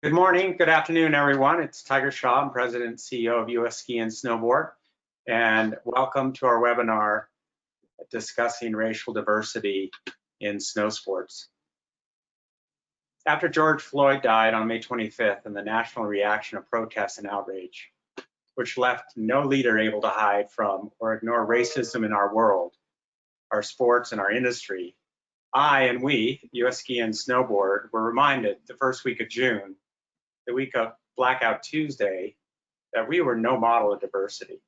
Good morning, good afternoon, everyone. It's Tiger Shaw. I'm President and CEO of US Ski and Snowboard, and welcome to our webinar discussing racial diversity in snow sports. After George Floyd died on May 25th and the national reaction of protest and outrage, which left no leader able to hide from or ignore racism in our world, our sports, and our industry, I and we, US Ski and Snowboard, were reminded the first week of June, the week of Blackout Tuesday, that we were no model of diversity.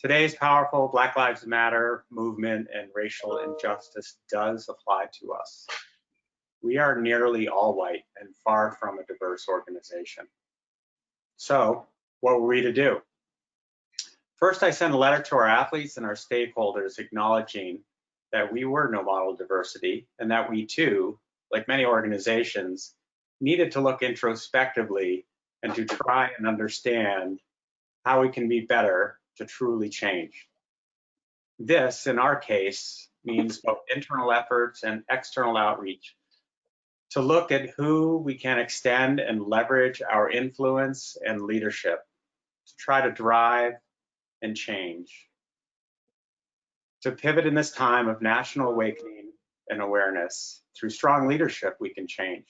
Today's powerful Black Lives Matter movement and racial injustice does apply to us. We are nearly all white and far from a diverse organization. So what were we to do? First, I sent a letter to our athletes and our stakeholders acknowledging that we were no model of diversity and that we too, like many organizations, needed to look introspectively and to try and understand how we can be better to truly change. This, in our case, means both internal efforts and external outreach to look at who we can extend and leverage our influence and leadership to try to drive and change. To pivot in this time of national awakening and awareness, through strong leadership, we can change.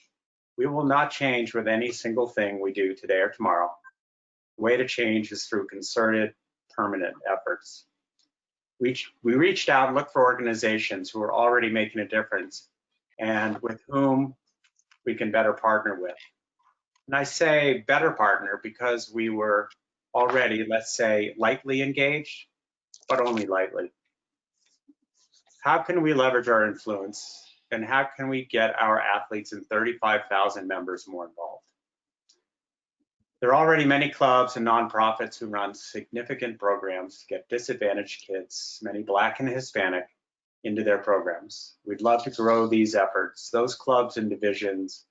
We will not change with any single thing we do today or tomorrow. The way to change is through concerted, permanent efforts. We reached out and looked for organizations who are already making a difference and with whom we can better partner with. And I say better partner because we were already, let's say, lightly engaged, but only lightly. How can we leverage our influence? And how can we get our athletes and 35,000 members more involved? There are already many clubs and nonprofits who run significant programs to get disadvantaged kids, many Black and Hispanic, into their programs. We'd love to grow these efforts. Those clubs and divisions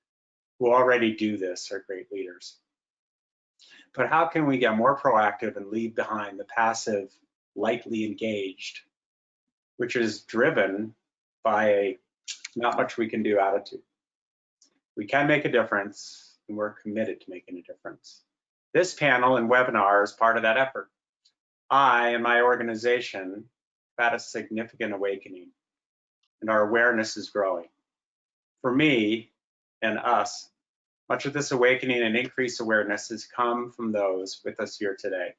who already do this are great leaders. But how can we get more proactive and leave behind the passive, lightly engaged, which is driven by a not much we can do attitude? We can make a difference, and we're committed to making a difference. This panel and webinar is part of that effort. I and my organization have had a significant awakening, and our awareness is growing. For me and us, much of this awakening and increased awareness has come from those with us here today.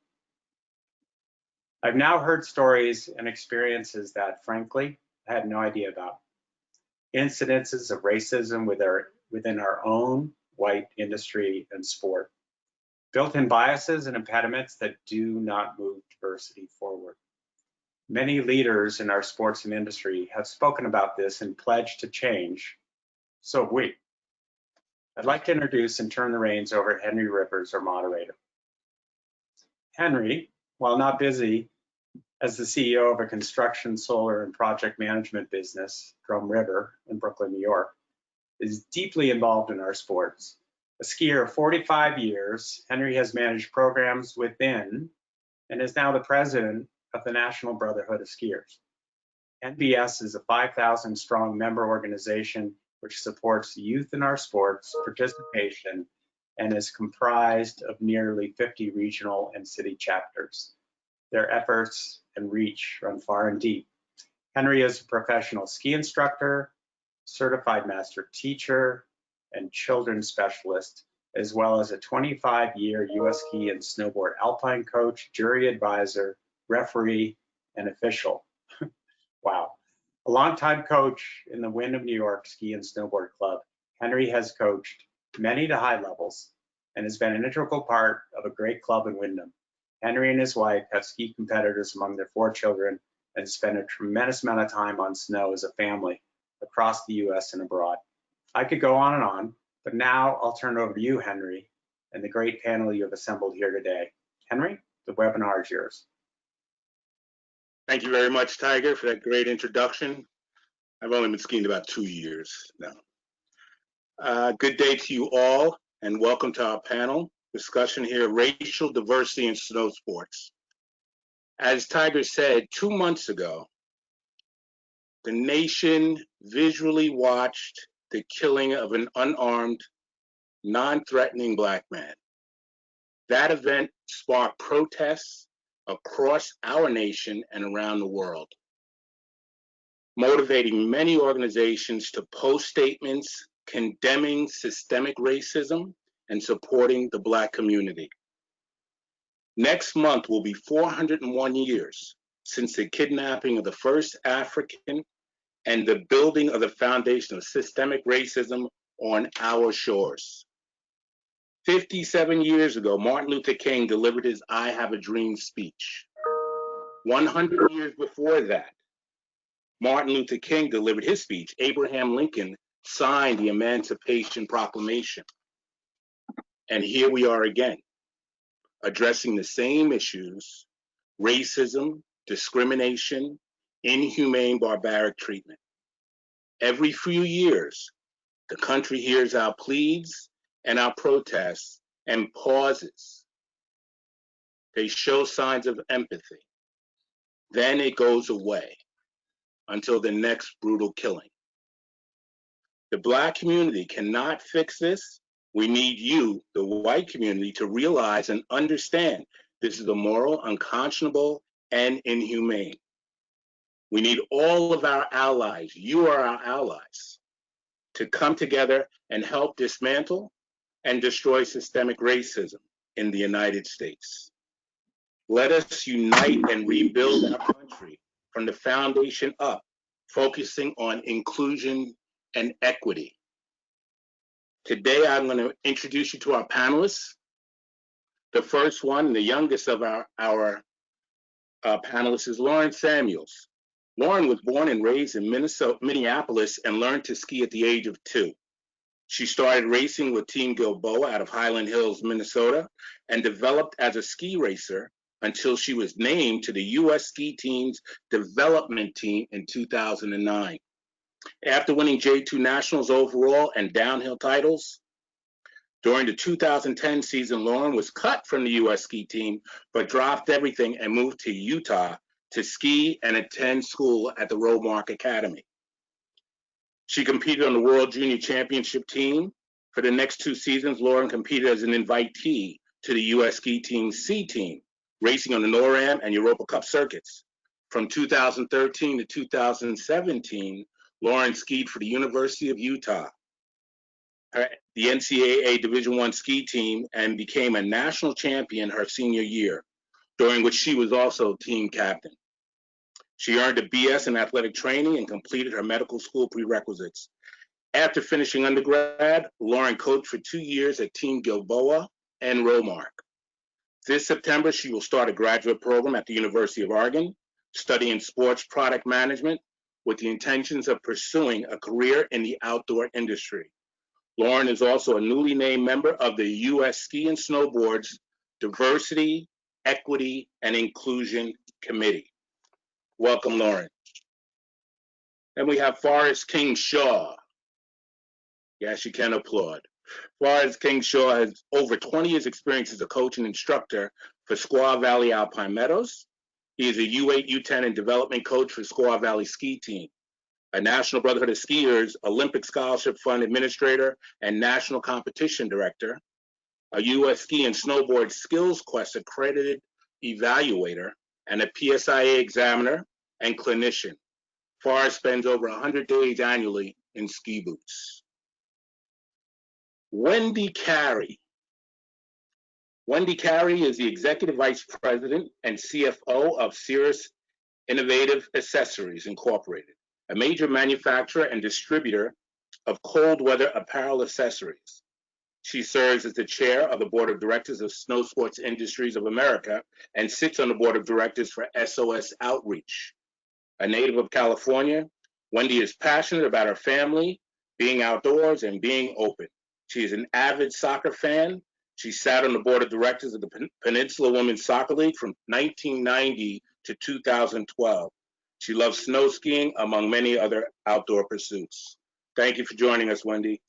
I've now heard stories and experiences that, frankly, I had no idea about. Incidences of racism within our own white industry and sport. Built-in biases and impediments that do not move diversity forward. Many leaders in our sports and industry have spoken about this and pledged to change. So have we. I'd like to introduce and turn the reins over to Henry Rivers, our moderator. Henry, while not busy as the CEO of a construction, solar, and project management business, Drum River in Brooklyn, New York, is deeply involved in our sports. A skier of 45 years, Henry has managed programs within and is now the president of the National Brotherhood of Skiers. NBS is a 5,000 strong member organization which supports youth in our sports participation and is comprised of nearly 50 regional and city chapters. Their efforts and reach run far and deep. Henry is a professional ski instructor, certified master teacher, and children's specialist, as well as a 25-year US Ski and Snowboard alpine coach, jury advisor, referee, and official. Wow. A longtime coach in the Wyndham, New York Ski and Snowboard Club, Henry has coached many to high levels and has been an integral part of a great club in Wyndham. Henry and his wife have ski competitors among their 4 children and spend a tremendous amount of time on snow as a family across the US and abroad. I could go on, but now I'll turn it over to you, Henry, and the great panel you have assembled here today. Henry, the webinar is yours. Thank you very much, Tiger, for that great introduction. I've only been skiing about 2 years now. Good day to you all, and welcome to our panel discussion here, racial diversity in snow sports. As Tiger said, 2 months ago, the nation visually watched the killing of an unarmed non-threatening Black man. That event sparked protests across our nation and around the world, motivating many organizations to post statements condemning systemic racism and supporting the Black community. Next month will be 401 years since the kidnapping of the first African and the building of the foundation of systemic racism on our shores. 57 years ago, Martin Luther King delivered his I Have a Dream speech. 100 years before that, Martin Luther King delivered his speech. Abraham Lincoln signed the Emancipation Proclamation. And here we are again, addressing the same issues: racism, discrimination, inhumane, barbaric treatment. Every few years, the country hears our pleas and our protests and pauses. They show signs of empathy. Then it goes away until the next brutal killing. The Black community cannot fix this. We need you, the white community, to realize and understand this is immoral, unconscionable, and inhumane. We need all of our allies, you are our allies, to come together and help dismantle and destroy systemic racism in the United States. Let us unite and rebuild our country from the foundation up, focusing on inclusion and equity. Today, I'm going to introduce you to our panelists. The first one, the youngest of our panelists, is Lauren Samuels. Lauren was born and raised in Minneapolis and learned to ski at the age of 2. She started racing with Team Gilboa out of Highland Hills, Minnesota, and developed as a ski racer until she was named to the U.S. Ski Team's development team in 2009. After winning J2 Nationals overall and downhill titles, during the 2010 season, Lauren was cut from the U.S. Ski Team, but dropped everything and moved to Utah to ski and attend school at the Romark Academy. She competed on the World Junior Championship team. For the next 2 seasons, Lauren competed as an invitee to the U.S. Ski Team's C Team, racing on the NORAM and Europa Cup circuits. From 2013 to 2017, Lauren skied for the University of Utah, the NCAA Division I ski team, and became a national champion her senior year, during which she was also team captain. She earned a BS in athletic training and completed her medical school prerequisites. After finishing undergrad, Lauren coached for 2 years at Team Gilboa and Romark. This September, she will start a graduate program at the University of Oregon, studying sports product management with the intentions of pursuing a career in the outdoor industry. Lauren is also a newly named member of the U.S. Ski and Snowboard's Diversity, Equity, and Inclusion Committee. Welcome, Lauren. Then we have Forrest King Shaw. Yes, you can applaud. Forrest King Shaw has over 20 years experience as a coach and instructor for Squaw Valley Alpine Meadows. He is a U8, U10 and development coach for Squaw Valley Ski Team, a National Brotherhood of Skiers Olympic Scholarship Fund administrator and national competition director, a U.S. Ski and Snowboard Skills Quest accredited evaluator, and a PSIA examiner and clinician. Forrest spends over 100 days annually in ski boots. Wendy Carey. Wendy Carey is the Executive Vice President and CFO of Cirrus Innovative Accessories Incorporated, a major manufacturer and distributor of cold weather apparel accessories. She serves as the chair of the board of directors of Snow Sports Industries of America and sits on the board of directors for SOS Outreach. A native of California, Wendy is passionate about her family, being outdoors, and being open. She is an avid soccer fan. She sat on the board of directors of the Peninsula Women's Soccer League from 1990 to 2012. She loves snow skiing, among many other outdoor pursuits. Thank you for joining us, Wendy.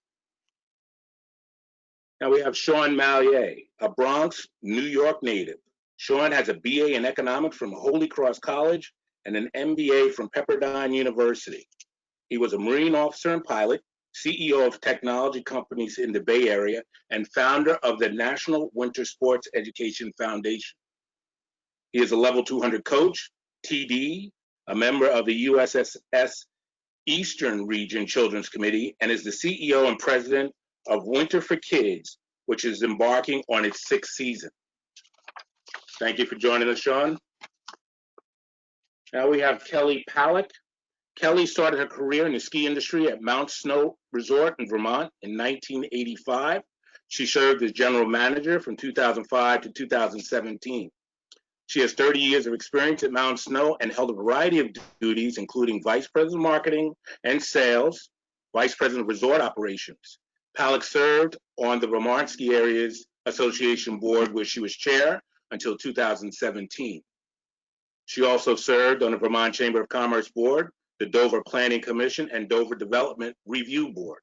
Now we have Sean Mallier, a Bronx, New York native. Sean has a BA in economics from Holy Cross College and an MBA from Pepperdine University. He was a Marine officer and pilot, CEO of technology companies in the Bay Area, and founder of the National Winter Sports Education Foundation. He is a level 200 coach, TD, a member of the USSS Eastern Region Children's Committee, and is the CEO and president of Winter for Kids, which is embarking on its 6th season. Thank you for joining us, Sean. Now we have Kelly Palick. Kelly started her career in the ski industry at Mount Snow Resort in Vermont in 1985. She served as general manager from 2005 to 2017. She has 30 years of experience at Mount Snow and held a variety of duties, including Vice President of Marketing and Sales, Vice President of Resort Operations. Palick served on the Vermont Ski Areas Association Board, where she was chair until 2017. She also served on the Vermont Chamber of Commerce Board, the Dover Planning Commission, and Dover Development Review Board.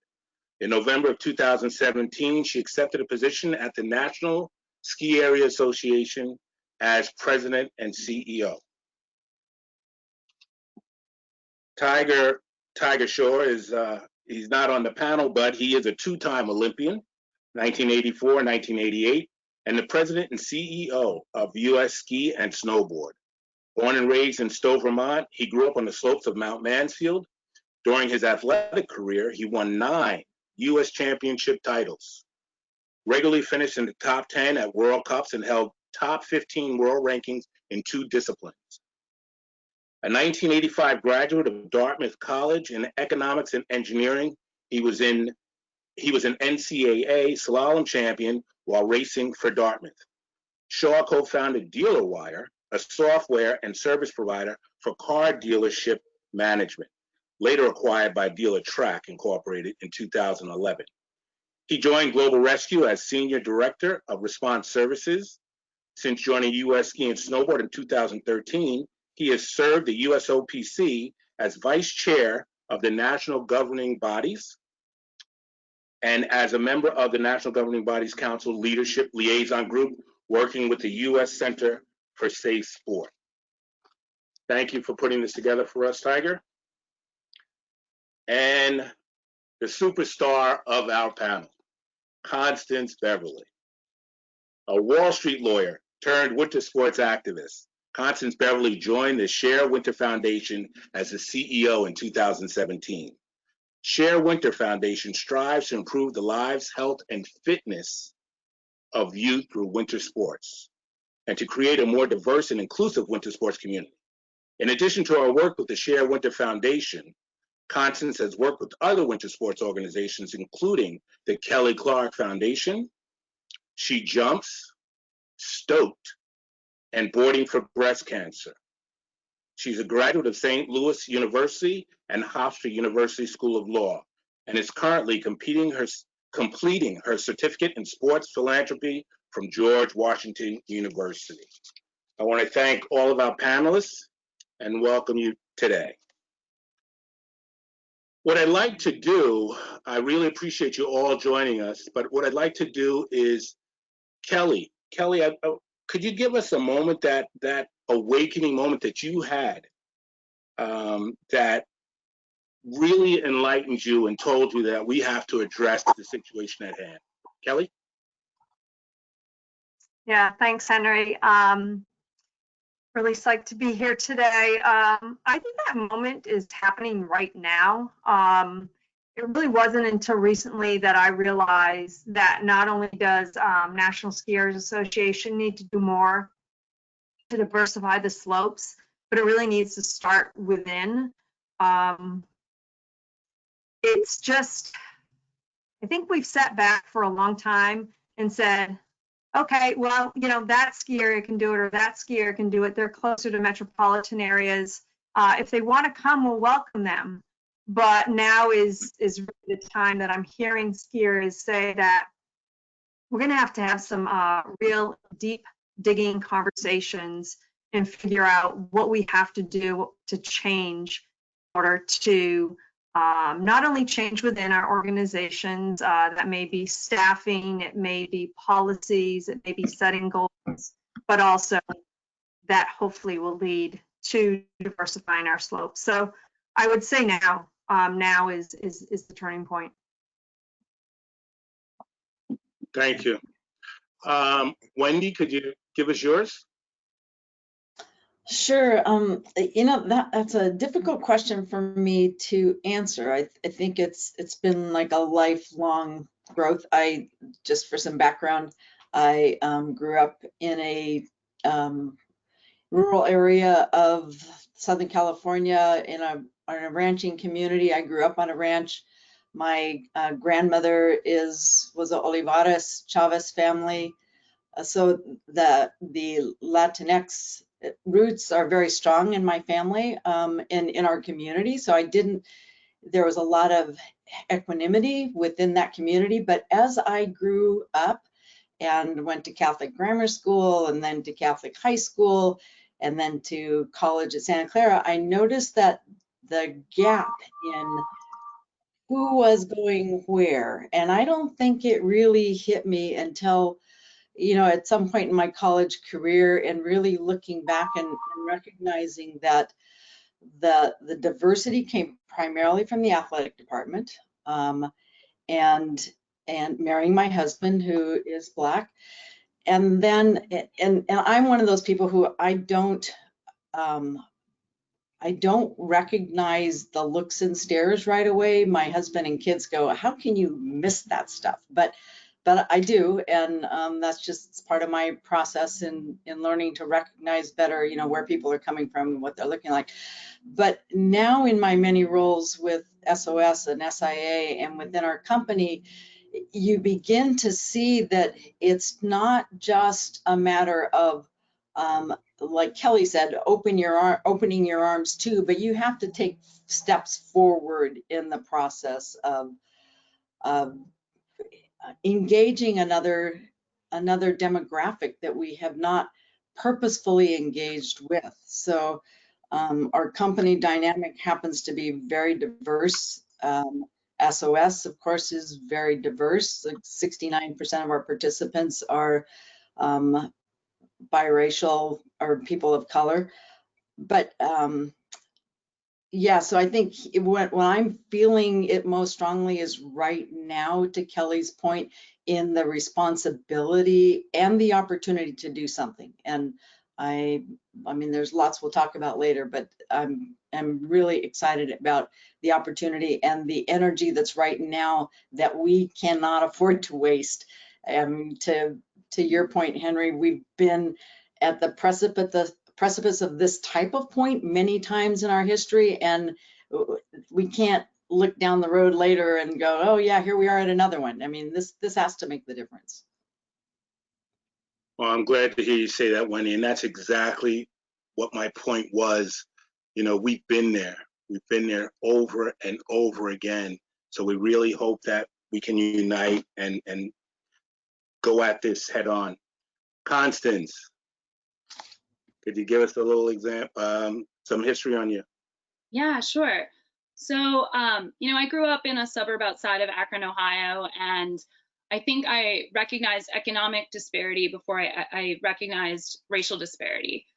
In November of 2017, she accepted a position at the National Ski Area Association as president and CEO. Tiger Shore is, he's not on the panel, but he is a 2-time Olympian, 1984, 1988, and the president and CEO of US Ski and Snowboard. Born and raised in Stowe, Vermont, he grew up on the slopes of Mount Mansfield. During his athletic career, he won 9 US championship titles, regularly finished in the top 10 at World Cups, and held top 15 world rankings in 2 disciplines. A 1985 graduate of Dartmouth College in economics and engineering, he was an NCAA slalom champion while racing for Dartmouth. Shaw co-founded DealerWire, a software and service provider for car dealership management, later acquired by Dealertrack Incorporated in 2011. He joined Global Rescue as Senior Director of Response Services. Since joining US Ski and Snowboard in 2013, he has served the USOPC as Vice Chair of the National Governing Bodies and as a member of the National Governing Bodies Council Leadership Liaison Group, working with the US Center for Safe Sport. Thank you for putting this together for us, Tiger. And the superstar of our panel, Constance Beverly, a Wall Street lawyer turned winter sports activist. Constance Beverly joined the Share Winter Foundation as the CEO in 2017. Share Winter Foundation strives to improve the lives, health, and fitness of youth through winter sports, and to create a more diverse and inclusive winter sports community. In addition to our work with the Share Winter Foundation, Constance has worked with other winter sports organizations, including the Kelly Clark Foundation, She Jumps, Stoked, and Boarding for Breast Cancer. She's a graduate of St. Louis University and Hofstra University School of Law, and is currently completing her certificate in sports philanthropy from George Washington University. I want to thank all of our panelists and welcome you today. What I'd like to do, I really appreciate you all joining us, but what I'd like to do is, Kelly, could you give us a moment, that awakening moment that you had, that really enlightened you and told you that we have to address the situation at hand? Kelly? Yeah, thanks, Henry. Really psyched to be here today. I think that moment is happening right now. It really wasn't until recently that I realized that not only does National Skiers Association need to do more to diversify the slopes, but it really needs to start within. It's just, I think we've sat back for a long time and said, okay, well, you know, that ski area can do it, or that ski area can do it. They're closer to metropolitan areas. If they want to come, we'll welcome them. But now is really the time that I'm hearing skiers say that we're going to have some real deep digging conversations and figure out what we have to do to change in order to not only change within our organizations, that may be staffing, it may be policies, it may be setting goals, but also that hopefully will lead to diversifying our slopes. So I would say now is the turning point. Thank you. Wendy, could you give us yours? Sure. That's a difficult question for me to answer. I think it's been like a lifelong growth. Just for some background, I grew up in a rural area of Southern California in a ranching community. I grew up on a ranch. My grandmother was a Olivares Chavez family. So the Latinx roots are very strong in my family, in our community. So there was a lot of equanimity within that community. But as I grew up and went to Catholic grammar school and then to Catholic high school and then to college at Santa Clara, I noticed that the gap in who was going where, and I don't think it really hit me until, at some point in my college career, and really looking back and recognizing that the diversity came primarily from the athletic department, and marrying my husband, who is Black. And then, and I'm one of those people who I don't recognize the looks and stares right away. My husband and kids go, "How can you miss that stuff?" But I do, and that's just part of my process in learning to recognize better, where people are coming from and what they're looking like. But now in my many roles with SOS and SIA and within our company, you begin to see that it's not just a matter of, like Kelly said, opening your arms too, but you have to take steps forward in the process of engaging another demographic that we have not purposefully engaged with. So our company dynamic happens to be very diverse. SOS, of course, is very diverse. Like 69% of our participants are biracial or people of color. But yeah, so I think when I'm feeling it most strongly is right now, to Kelly's point, in the responsibility and the opportunity to do something. And I mean, there's lots we'll talk about later, but I'm really excited about the opportunity and the energy that's right now that we cannot afford to waste. To your point, Henry, we've been at the precipice of this type of point many times in our history, and we can't look down the road later and go, "Oh yeah, here we are at another one." I mean, this has to make the difference. Well, I'm glad to hear you say that, Wendy, and that's exactly what my point was. We've been there. We've been there over and over again. So we really hope that we can unite and go at this head on. Constance, could you give us a little example, some history on you? Yeah, sure. So, I grew up in a suburb outside of Akron, Ohio, and I think I recognized economic disparity before I recognized racial disparity.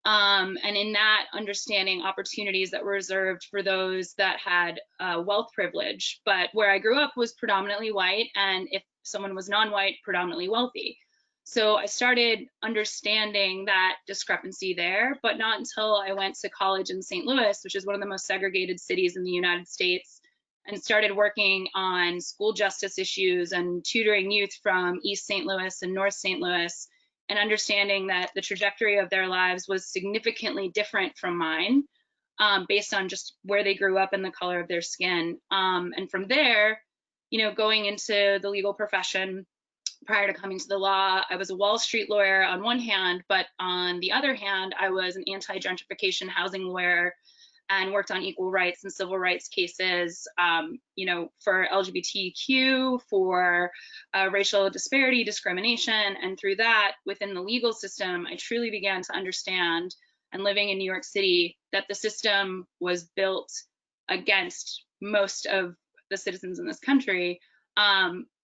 And in that, understanding opportunities that were reserved for those that had wealth privilege. But where I grew up was predominantly white, and if someone was non-white, predominantly wealthy. So I started understanding that discrepancy there, but not until I went to college in St. Louis, which is one of the most segregated cities in the United States, and started working on school justice issues and tutoring youth from East St. Louis and North St. Louis, and understanding that the trajectory of their lives was significantly different from mine, based on just where they grew up and the color of their skin. And from there, going into the legal profession, prior to coming to the law, I was a Wall Street lawyer on one hand, but on the other hand, I was an anti-gentrification housing lawyer and worked on equal rights and civil rights cases, for LGBTQ, for racial disparity, discrimination. And through that, within the legal system, I truly began to understand, and living in New York City, that the system was built against most of the citizens in this country,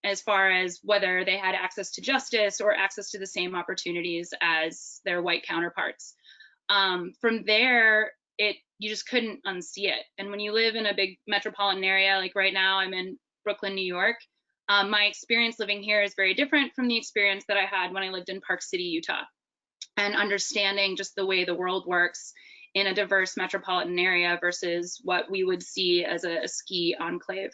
as far as whether they had access to justice or access to the same opportunities as their white counterparts. From there, you just couldn't unsee it. And when you live in a big metropolitan area, like right now I'm in Brooklyn, New York, My experience living here is very different from the experience that I had when I lived in Park City, Utah, and understanding just the way the world works in a diverse metropolitan area versus what we would see as a ski enclave.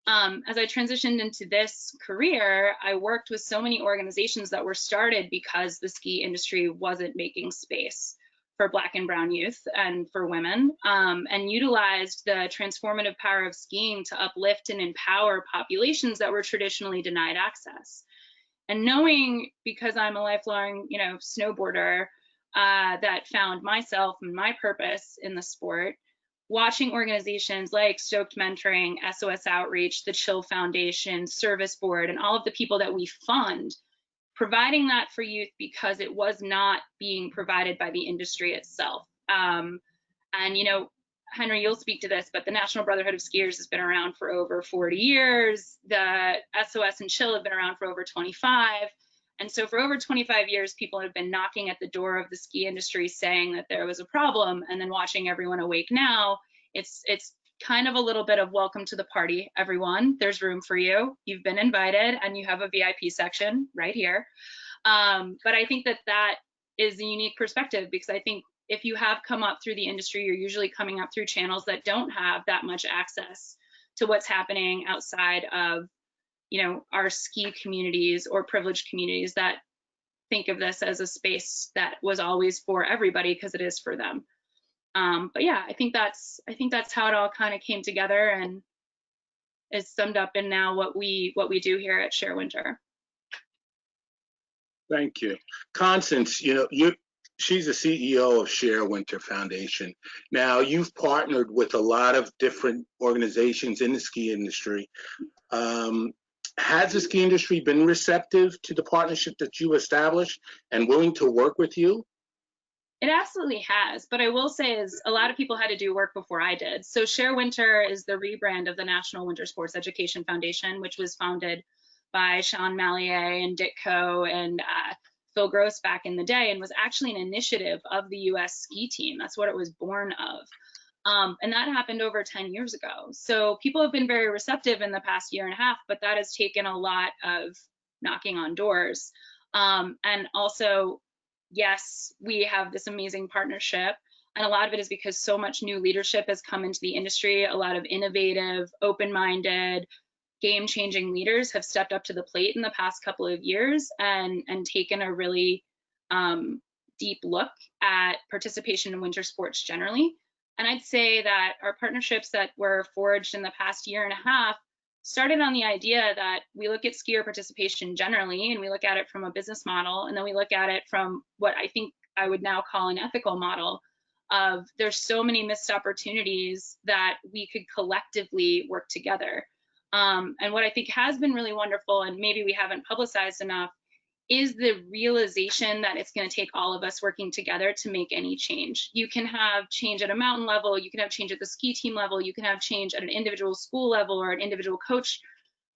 As I transitioned into this career, I worked with so many organizations that were started because the ski industry wasn't making space for Black and brown youth and for women, and utilized the transformative power of skiing to uplift and empower populations that were traditionally denied access. And knowing, because I'm a lifelong, snowboarder, that found myself and my purpose in the sport, watching organizations like Stoked Mentoring, SOS Outreach, the Chill Foundation, Service Board, and all of the people that we fund, providing that for youth because it was not being provided by the industry itself. And, Henry, you'll speak to this, but the National Brotherhood of Skiers has been around for over 40 years. The SOS and Chill have been around for over 25. And so for over 25 years, people have been knocking at the door of the ski industry saying that there was a problem, and then watching everyone awake now, it's kind of a little bit of welcome to the party, everyone. There's room for you. You've been invited, and you have a VIP section right here. But I think that is a unique perspective, because I think if you have come up through the industry, you're usually coming up through channels that don't have that much access to what's happening outside of, our ski communities or privileged communities that think of this as a space that was always for everybody because it is for them. But yeah, I think that's how it all kind of came together and is summed up in now what we do here at Share Winter. Thank you. Constance, she's the CEO of Share Winter Foundation. Now, you've partnered with a lot of different organizations in the ski industry. Has the ski industry been receptive to the partnership that you established and willing to work with you? It absolutely has, but I will say is a lot of people had to do work before I did. So Share Winter is the rebrand of the National Winter Sports Education Foundation, which was founded by Sean Mallier and Dick Coe and Phil Gross back in the day, and was actually an initiative of the US ski team. That's what it was born of. And that happened over 10 years ago. So people have been very receptive in the past year and a half, but that has taken a lot of knocking on doors. And also, yes, we have this amazing partnership, and a lot of it is because so much new leadership has come into the industry. A lot of innovative, open-minded, game-changing leaders have stepped up to the plate in the past couple of years and taken a really deep look at participation in winter sports generally. And I'd say that our partnerships that were forged in the past year and a half started on the idea that we look at skier participation generally, and we look at it from a business model, and then we look at it from what I think I would now call an ethical model of there's so many missed opportunities that we could collectively work together. And what I think has been really wonderful, and maybe we haven't publicized enough, is the realization that it's going to take all of us working together to make any change. You can have change at a mountain level, you can have change at the ski team level, you can have change at an individual school level or an individual coach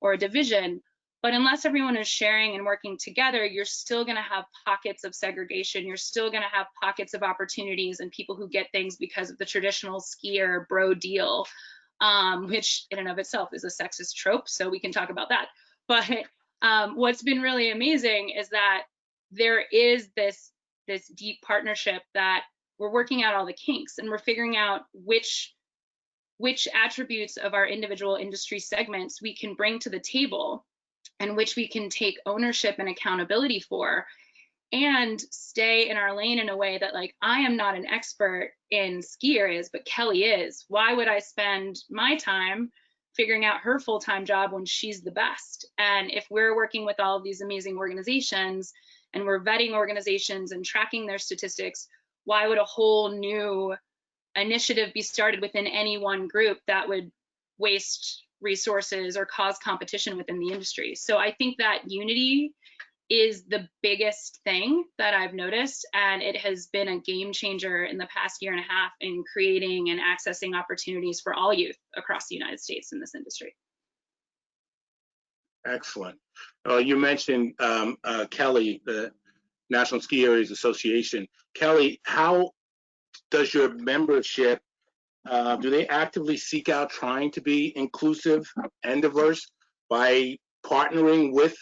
or a division, but unless everyone is sharing and working together, you're still going to have pockets of segregation, you're still going to have pockets of opportunities and people who get things because of the traditional skier bro deal, which in and of itself is a sexist trope, so we can talk about that. But what's been really amazing is that there is this deep partnership that we're working out all the kinks, and we're figuring out which attributes of our individual industry segments we can bring to the table and which we can take ownership and accountability for, and stay in our lane in a way that, like, I am not an expert in ski areas, but Kelly is. Why would I spend my time figuring out her full-time job when she's the best? And if we're working with all of these amazing organizations and we're vetting organizations and tracking their statistics, why would a whole new initiative be started within any one group that would waste resources or cause competition within the industry? So I think that unity is the biggest thing that I've noticed, and it has been a game changer in the past year and a half in creating and accessing opportunities for all youth across the United States in this industry. Excellent. You mentioned Kelly, the National Ski Areas Association. Kelly, how does your membership, do they actively seek out trying to be inclusive and diverse by partnering with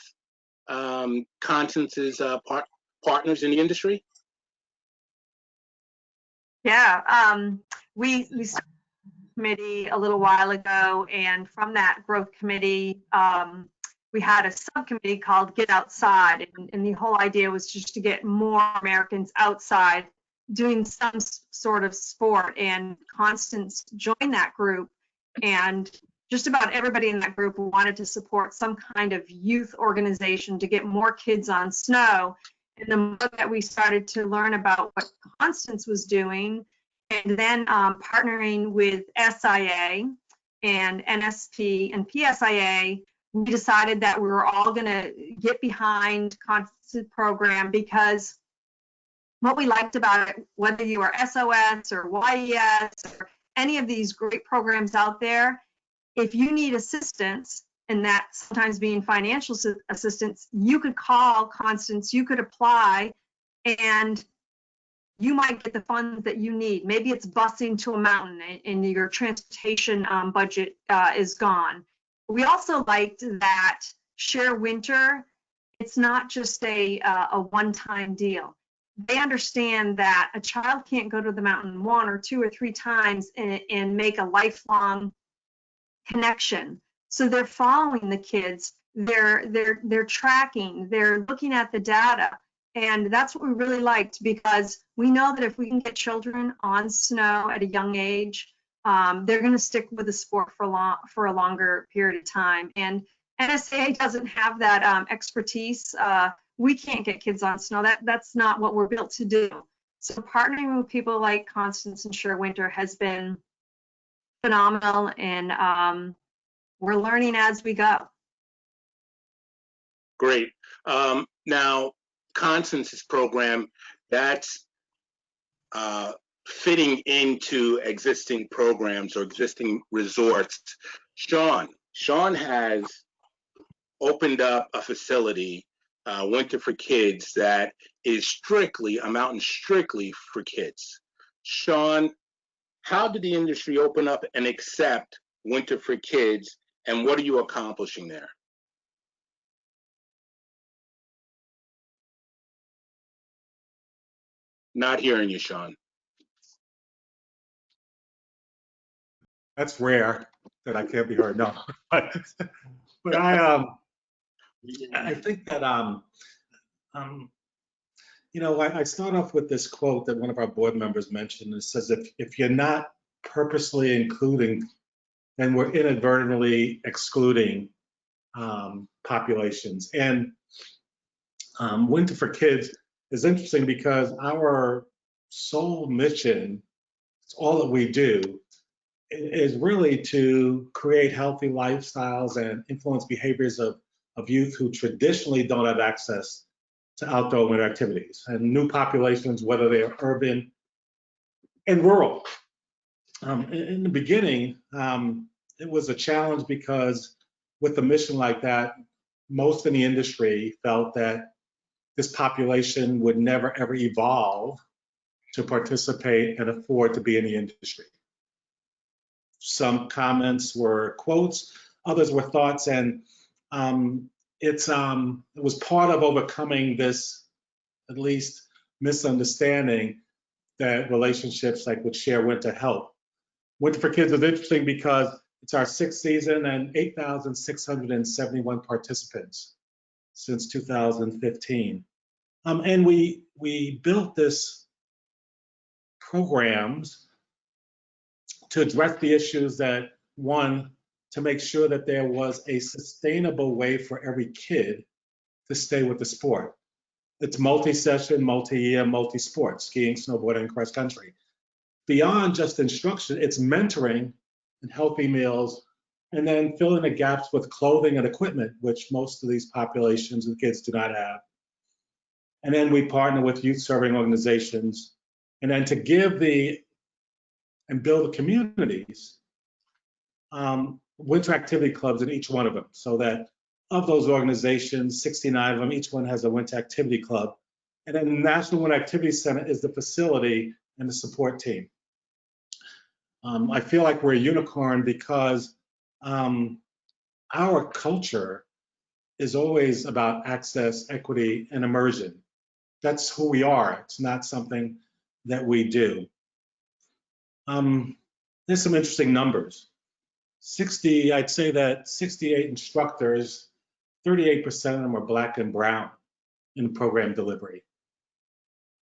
Constance's partners in the industry? Yeah, we started a committee a little while ago, and from that growth committee, we had a subcommittee called Get Outside, and the whole idea was just to get more Americans outside doing some sort of sport. And Constance joined that group, and just about everybody in that group wanted to support some kind of youth organization to get more kids on snow. And the more that we started to learn about what Constance was doing, and then partnering with SIA and NSP and PSIA, we decided that we were all going to get behind Constance's program, because what we liked about it, whether you are SOS or YES or any of these great programs out there, if you need assistance, and that sometimes being financial assistance, you could call Constance, you could apply, and you might get the funds that you need. Maybe it's busing to a mountain and your transportation budget is gone. We also liked that Share Winter, it's not just a one-time deal. They understand that a child can't go to the mountain 1 or 2 or 3 times and make a lifelong connection. So they're following the kids, they're tracking, they're looking at the data. And that's what we really liked, because we know that if we can get children on snow at a young age, they're going to stick with the sport for a longer period of time. And NSA doesn't have that expertise. We can't get kids on snow. That's not what we're built to do. So partnering with people like Constance and Share Winter has been phenomenal, and we're learning as we go. Great. Now, Constance's program, that's fitting into existing programs or existing resorts. Sean has opened up a facility, Winter for Kids, that is a mountain strictly for kids. Sean, how did the industry open up and accept Winter for Kids, and what are you accomplishing there? Not hearing you, Sean. That's rare that I can't be heard. No, but I think that I start off with this quote that one of our board members mentioned. It says, if you're not purposely including, then we're inadvertently excluding populations. And Winter for Kids is interesting because our sole mission, it's all that we do, is really to create healthy lifestyles and influence behaviors of youth who traditionally don't have access to outdoor winter activities, and new populations, whether they are urban and rural. In the beginning, it was a challenge because with a mission like that, most in the industry felt that this population would never ever evolve to participate and afford to be in the industry. Some comments were quotes, others were thoughts, and it was part of overcoming this, at least, misunderstanding that relationships like with Share Winter help. Winter for Kids is interesting because it's our 6th season and 8,671 participants since 2015. And we built this programs to address the issues that, one, to make sure that there was a sustainable way for every kid to stay with the sport. It's multi-session, multi-year, multi-sport, skiing, snowboarding, and cross country. Beyond just instruction, it's mentoring and healthy meals, and then filling the gaps with clothing and equipment, which most of these populations and kids do not have. And then we partner with youth serving organizations, and then to give and build the communities, winter activity clubs in each one of them, so that of those organizations, 69 of them, each one has a winter activity club. And then the National Winter Activity Center is the facility and the support team. I feel like we're a unicorn because our culture is always about access, equity, and immersion. That's who we are. It's not something that we do. There's some interesting numbers. I'd say that 68 instructors, 38% of them are Black and brown in program delivery.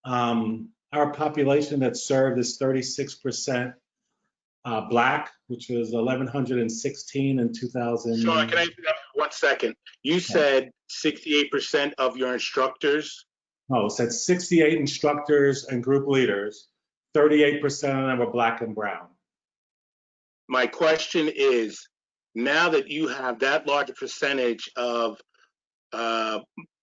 Our population that's served is 36% Black, which was 1,116 in 2000. Sean, can I interrupt for 1 second? You said 68% of your instructors. No, it said 68 instructors and group leaders, 38% of them are Black and brown. My question is, now that you have that large a percentage of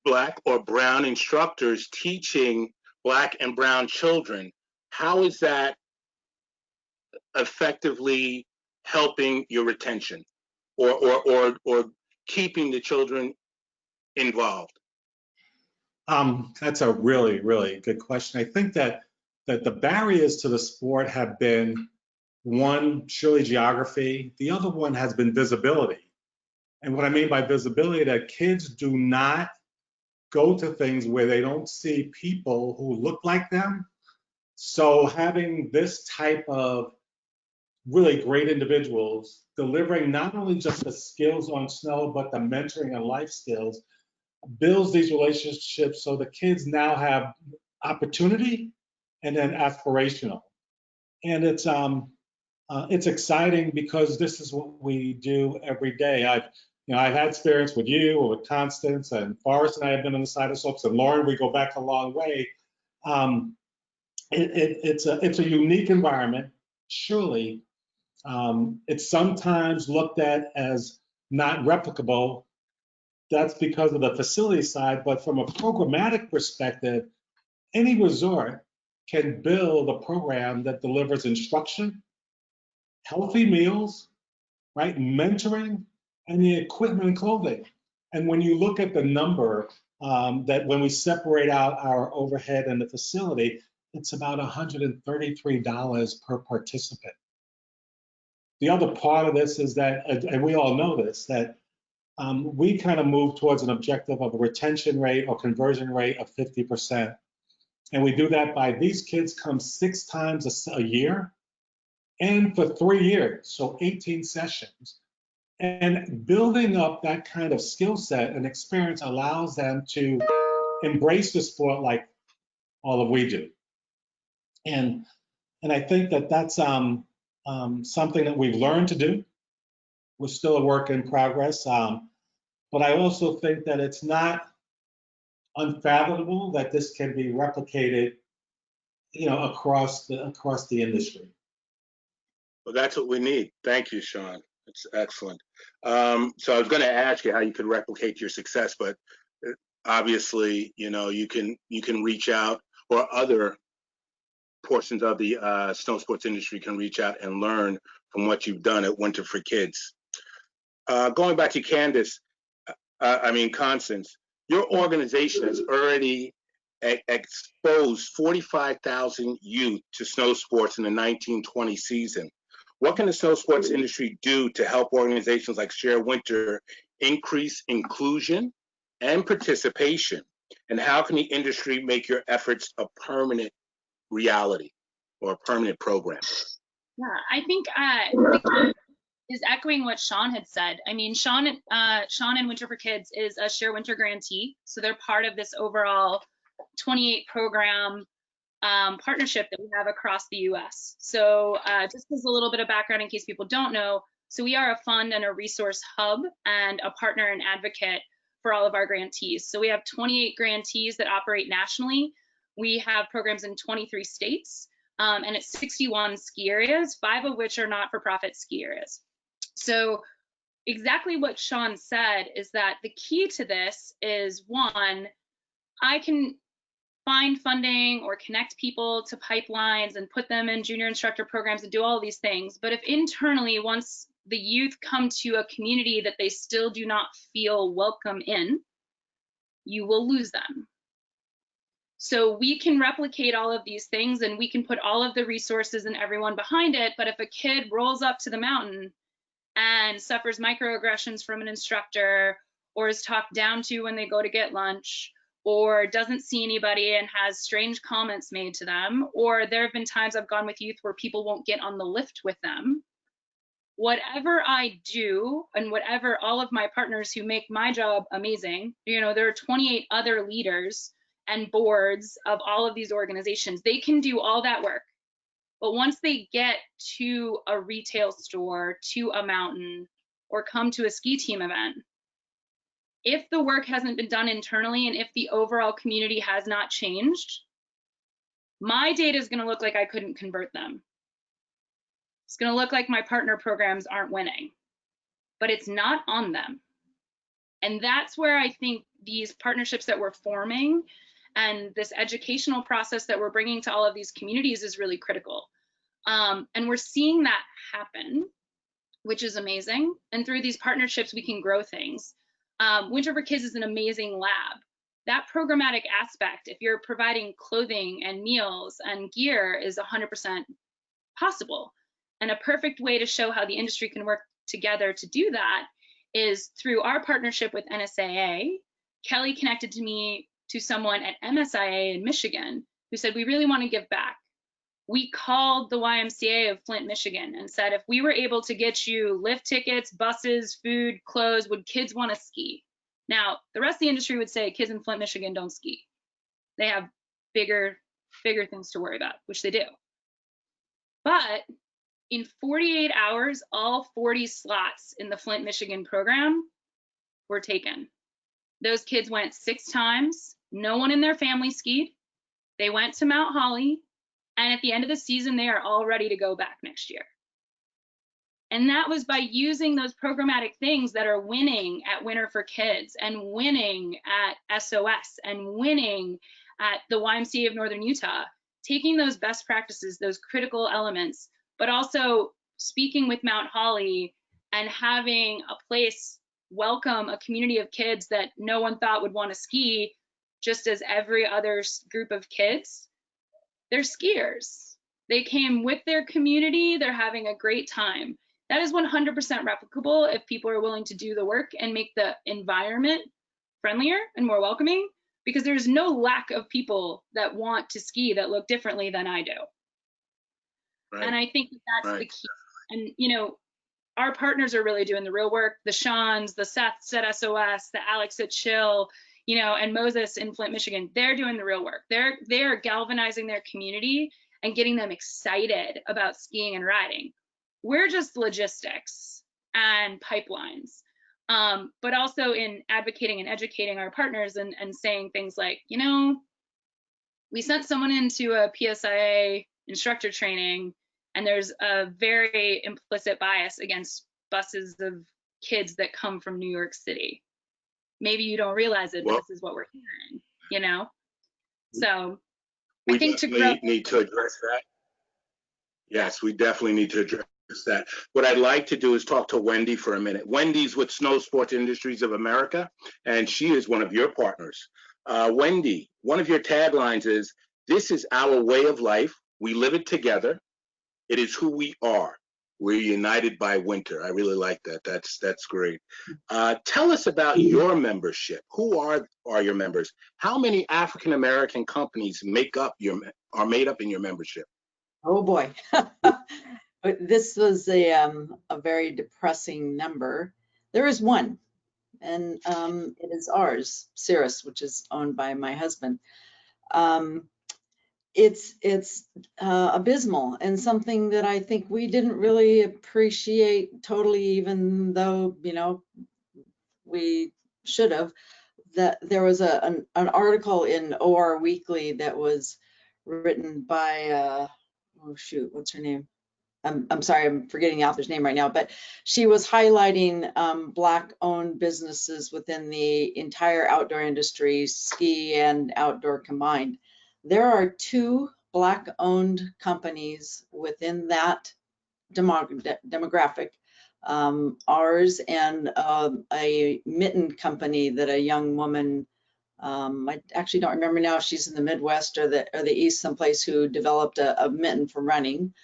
Black or brown instructors teaching Black and brown children, how is that effectively helping your retention or keeping the children involved? That's a really, really good question. I think that the barriers to the sport have been, one, surely geography. The other one has been visibility. And what I mean by visibility, that kids do not go to things where they don't see people who look like them. So having this type of really great individuals delivering not only just the skills on snow, but the mentoring and life skills, builds these relationships so the kids now have opportunity and then aspirational. And it's exciting because this is what we do every day. I've had experience with you or with Constance, and Forrest and I have been on the side of slopes, and Lauren, we go back a long way. It's a unique environment, surely. It's sometimes looked at as not replicable. That's because of the facility side, but from a programmatic perspective, any resort can build a program that delivers instruction, healthy meals, right, mentoring, and the equipment and clothing. And when you look at the number, that when we separate out our overhead and the facility, it's about $133 per participant. The other part of this is that, and we all know this, that we kind of move towards an objective of a retention rate or conversion rate of 50%. And we do that by these kids come 6 times a year and for 3 years, so 18 sessions. And building up that kind of skill set and experience allows them to embrace the sport like all of we do. And I think that that's something that we've learned to do. We're still a work in progress. But I also think that it's not unfathomable that this can be replicated, across the industry. Well, that's what we need. Thank you, Sean. It's excellent. So I was going to ask you how you could replicate your success, but obviously, you can reach out, or other portions of the snow sports industry can reach out and learn from what you've done at Winter for Kids. Going back to Constance, your organization has already exposed 45,000 youth to snow sports in the 1920 season. What can the snow sports industry do to help organizations like Share Winter increase inclusion and participation? And how can the industry make your efforts a permanent reality or a permanent program? Yeah, I think the key is echoing what Sean had said. I mean, Sean and Winter for Kids is a Share Winter grantee, so they're part of this overall 28 program partnership that we have across the US. So just as a little bit of background in case people don't know, so we are a fund and a resource hub and a partner and advocate for all of our grantees. So we have 28 grantees that operate nationally. We have programs in 23 states and it's 61 ski areas, 5 of which are not-for-profit ski areas. So exactly what Sean said is that the key to this is, one, I can find funding or connect people to pipelines and put them in junior instructor programs and do all of these things. But if internally, once the youth come to a community that they still do not feel welcome in, you will lose them. So we can replicate all of these things and we can put all of the resources and everyone behind it. But if a kid rolls up to the mountain and suffers microaggressions from an instructor, or is talked down to when they go to get lunch, or doesn't see anybody and has strange comments made to them, or there have been times I've gone with youth where people won't get on the lift with them. Whatever I do, and whatever all of my partners who make my job amazing, you know, there are 28 other leaders and boards of all of these organizations. They can do all that work. But once they get to a retail store, to a mountain, or come to a ski team event, if the work hasn't been done internally and if the overall community has not changed, my data is going to look like I couldn't convert them. It's going to look like my partner programs aren't winning, but it's not on them. And that's where I think these partnerships that we're forming and this educational process that we're bringing to all of these communities is really critical. And we're seeing that happen, which is amazing. And through these partnerships, we can grow things. Winter for Kids is an amazing lab. That programmatic aspect, if you're providing clothing and meals and gear, is 100% possible. And a perfect way to show how the industry can work together to do that is through our partnership with NSAA. Kelly connected me to someone at MSIA in Michigan who said, we really want to give back. We called the YMCA of Flint, Michigan and said, if we were able to get you lift tickets, buses, food, clothes, would kids want to ski? Now, the rest of the industry would say kids in Flint, Michigan don't ski. They have bigger things to worry about, which they do. But in 48 hours, all 40 slots in the Flint, Michigan program were taken. Those kids went 6 times. No one in their family skied. They went to Mount Holly. And at the end of the season, they are all ready to go back next year. And that was by using those programmatic things that are winning at Winter for Kids and winning at SOS and winning at the YMCA of Northern Utah, taking those best practices, those critical elements, but also speaking with Mount Holly and having a place welcome a community of kids that no one thought would want to ski, just as every other group of kids. They're skiers. They came with their community. They're having a great time. That is 100% replicable if people are willing to do the work and make the environment friendlier and more welcoming, because there's no lack of people that want to ski that look differently than I do. Right. And I think that's the key. And, you know, our partners are really doing the real work. The Sean's, the Seth's at SOS, the Alex at Chill, you know, and Moses in Flint, Michigan, they're doing the real work. They're galvanizing their community and getting them excited about skiing and riding. We're just logistics and pipelines, but also in advocating and educating our partners and saying things like, you know, we sent someone into a PSIA instructor training and there's a very implicit bias against buses of kids that come from New York City. Maybe you don't realize it, but this is what we're hearing, you know? So I think to grow— need to address that. Yes, we definitely need to address that. What I'd like to do is talk to Wendy for a minute. Wendy's with Snow Sports Industries of America, and she is one of your partners. Wendy, one of your taglines is, "This is our way of life. We live it together. It is who we are. We're united by winter." I really like that. That's great. Tell us about your membership. Who are your members? How many African American companies are made up in your membership? Oh boy, this was a very depressing number. There is one, and it is ours, Cirrus, which is owned by my husband. It's abysmal and something that I think we didn't really appreciate totally, even though, you know, we should have. That there was an article in OR Weekly that was written by oh shoot, what's her name? I'm sorry, I'm forgetting the author's name right now, but she was highlighting Black-owned businesses within the entire outdoor industry, ski and outdoor combined. There are 2 Black-owned companies within that demographic, ours and a mitten company that a young woman, I actually don't remember now if she's in the Midwest or the East someplace, who developed a mitten for running.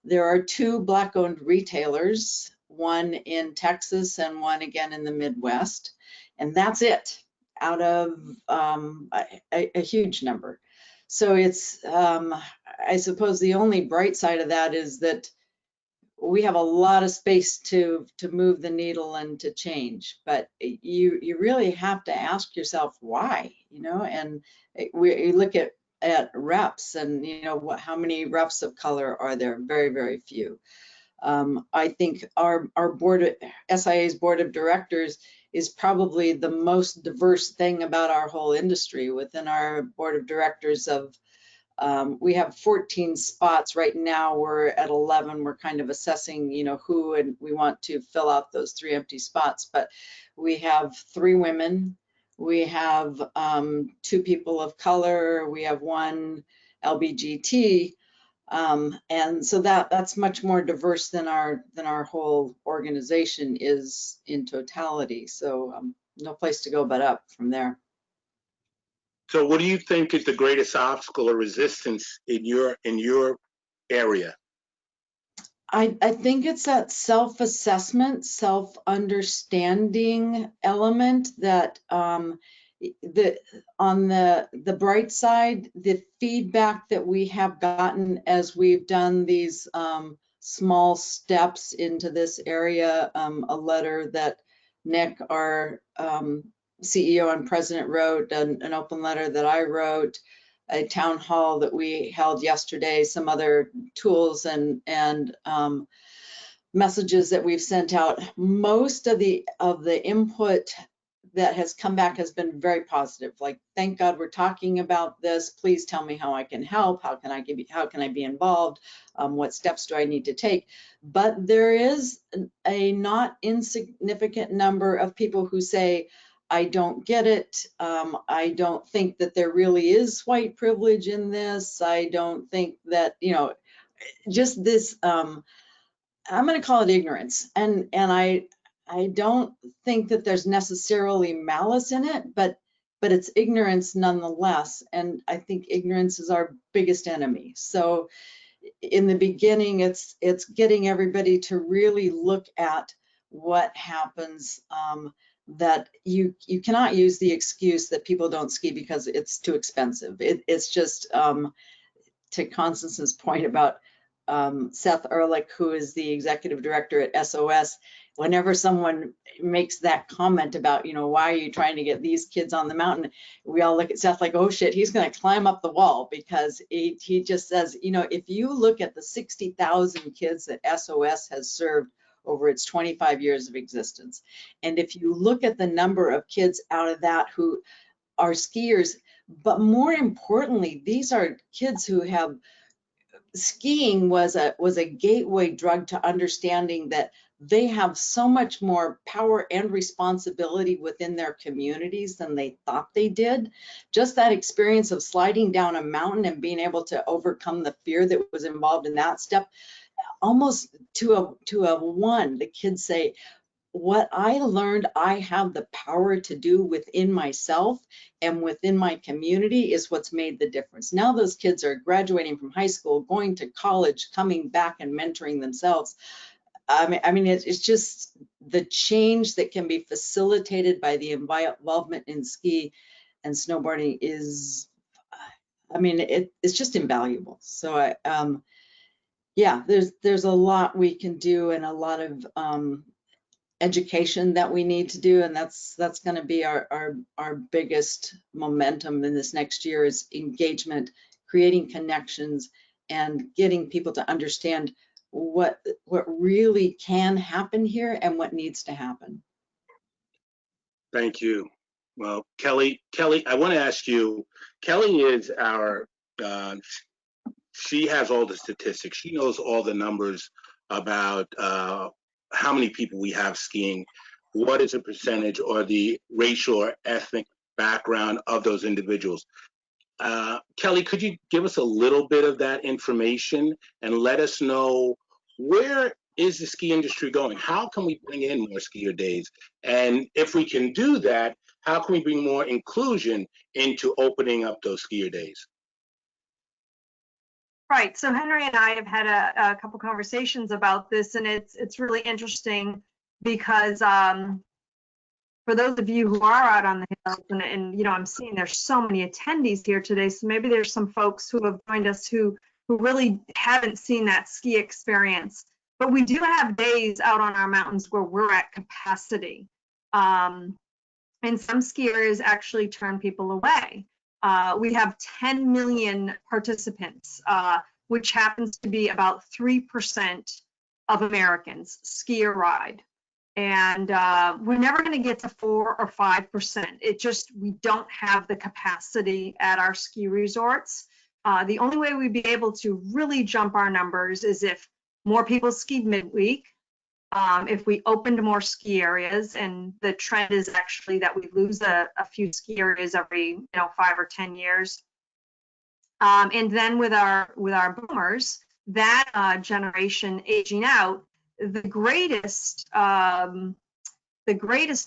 There are 2 Black-owned retailers, one in Texas and one again in the Midwest. And that's it out of a huge number. So it's, I suppose the only bright side of that is that we have a lot of space to move the needle and to change, but you really have to ask yourself why, you know, and we look at reps and, you know, how many reps of color are there? Very, very few. I think our board, SIA's board of directors is probably the most diverse thing about our whole industry. Within our board of directors of we have 14 spots right now. We're at 11. We're kind of assessing, you know, who, and we want to fill out those 3 empty spots. But we have 3 women. We have 2 people of color. We have 1 LBGT, and so that's much more diverse than our whole organization is in totality. So no place to go but up from there. So what do you think is the greatest obstacle or resistance in your area? I think it's that self-assessment, self-understanding element that on the bright side, the feedback that we have gotten as we've done these small steps into this area, a letter that Nick, our CEO and president, wrote, an open letter that I wrote, a town hall that we held yesterday, some other tools and messages that we've sent out. Most of the input that has come back has been very positive. Like, thank God we're talking about this. Please tell me how I can help. How can I be involved? What steps do I need to take? But there is a not insignificant number of people who say, I don't get it. I don't think that there really is white privilege in this. I don't think that, you know, just this, I'm going to call it ignorance. And I don't think that there's necessarily malice in it, but it's ignorance nonetheless. And I think ignorance is our biggest enemy. So in the beginning, it's getting everybody to really look at what happens, that you cannot use the excuse that people don't ski because it's too expensive. It's just, to Constance's point about Seth Ehrlich, who is the executive director at SOS, whenever someone makes that comment about, you know, why are you trying to get these kids on the mountain, we all look at Seth like, oh shit, he's going to climb up the wall, because he just says, you know, if you look at the 60,000 kids that SOS has served over its 25 years of existence, and if you look at the number of kids out of that who are skiers, but more importantly, these are kids who have, skiing was a gateway drug to understanding that they have so much more power and responsibility within their communities than they thought they did. Just that experience of sliding down a mountain and being able to overcome the fear that was involved in that step, almost to a one, the kids say, what I learned I have the power to do within myself and within my community is what's made the difference. Now those kids are graduating from high school, going to college, coming back and mentoring themselves. I mean, it's just the change that can be facilitated by the involvement in ski and snowboarding is, I mean, it's just invaluable. So yeah, there's a lot we can do and a lot of education that we need to do, and that's going to be our biggest momentum in this next year is engagement, creating connections, and getting people to understand what really can happen here and what needs to happen. Thank you. Well, Kelly, I want to ask you, Kelly is our, she has all the statistics. She knows all the numbers about how many people we have skiing, what is the percentage or the racial or ethnic background of those individuals. Kelly, could you give us a little bit of that information and let us know, where is the ski industry going? How can we bring in more skier days? And if we can do that, how can we bring more inclusion into opening up those skier days? Right. So Henry and I have had a couple conversations about this, and it's really interesting because for those of you who are out on the hills, and you know, I'm seeing there's so many attendees here today, so maybe there's some folks who have joined us who really haven't seen that ski experience. But we do have days out on our mountains where we're at capacity. And some ski areas actually turn people away. We have 10 million participants, which happens to be about 3% of Americans ski or ride. And we're never going to get to 4 or 5%. We don't have the capacity at our ski resorts. The only way we'd be able to really jump our numbers is if more people skied midweek, if we opened more ski areas, and the trend is actually that we lose a few ski areas every 5 or 10 years. And then with our boomers, that generation aging out, the greatest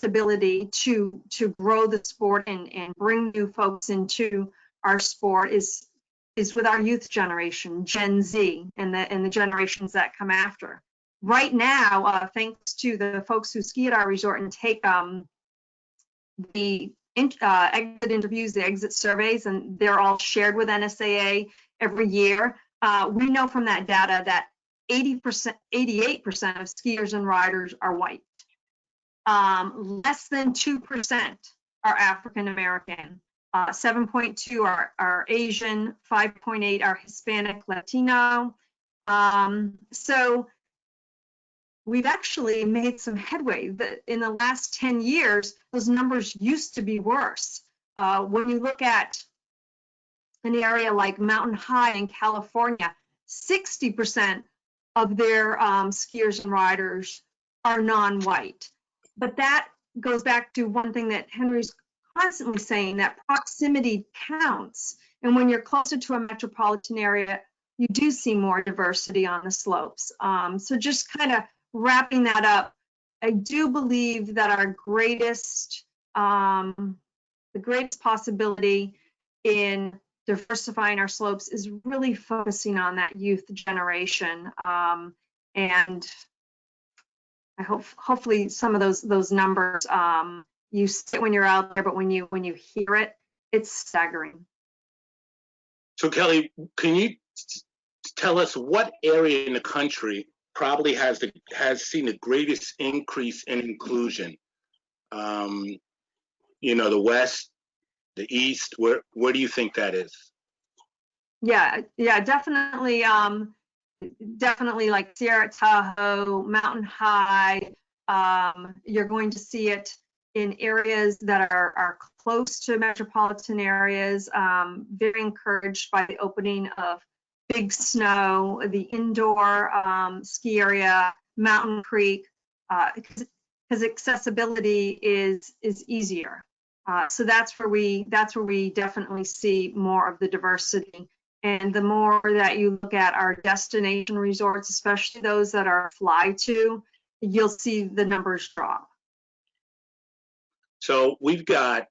ability to grow the sport and bring new folks into our sport is with our youth generation, Gen Z, and the generations that come after. Right now, thanks to the folks who ski at our resort and take the exit interviews, the exit surveys, and they're all shared with NSAA every year, we know from that data that 88% of skiers and riders are white. Less than 2% are African American. 7.2 are Asian, 5.8 are Hispanic, Latino. So we've actually made some headway. In the last 10 years, those numbers used to be worse. When you look at an area like Mountain High in California, 60% of their skiers and riders are non-white. But that goes back to one thing that Henry's constantly saying, that proximity counts. And when you're closer to a metropolitan area, you do see more diversity on the slopes. So just kind of wrapping that up, I do believe that our greatest, the greatest possibility in diversifying our slopes is really focusing on that youth generation. And I hopefully some of those numbers you see it when you're out there, but when you hear it, it's staggering. So Kelly, can you tell us what area in the country probably has seen the greatest increase in inclusion? The West, the East, where do you think that is? Yeah, definitely. Definitely like Sierra Tahoe, Mountain High. You're going to see it in areas that are close to metropolitan areas. Very encouraged by the opening of Big Snow, the indoor ski area, Mountain Creek, because accessibility is easier. So that's where we definitely see more of the diversity. And the more that you look at our destination resorts, especially those that are fly to, you'll see the numbers drop. So we've got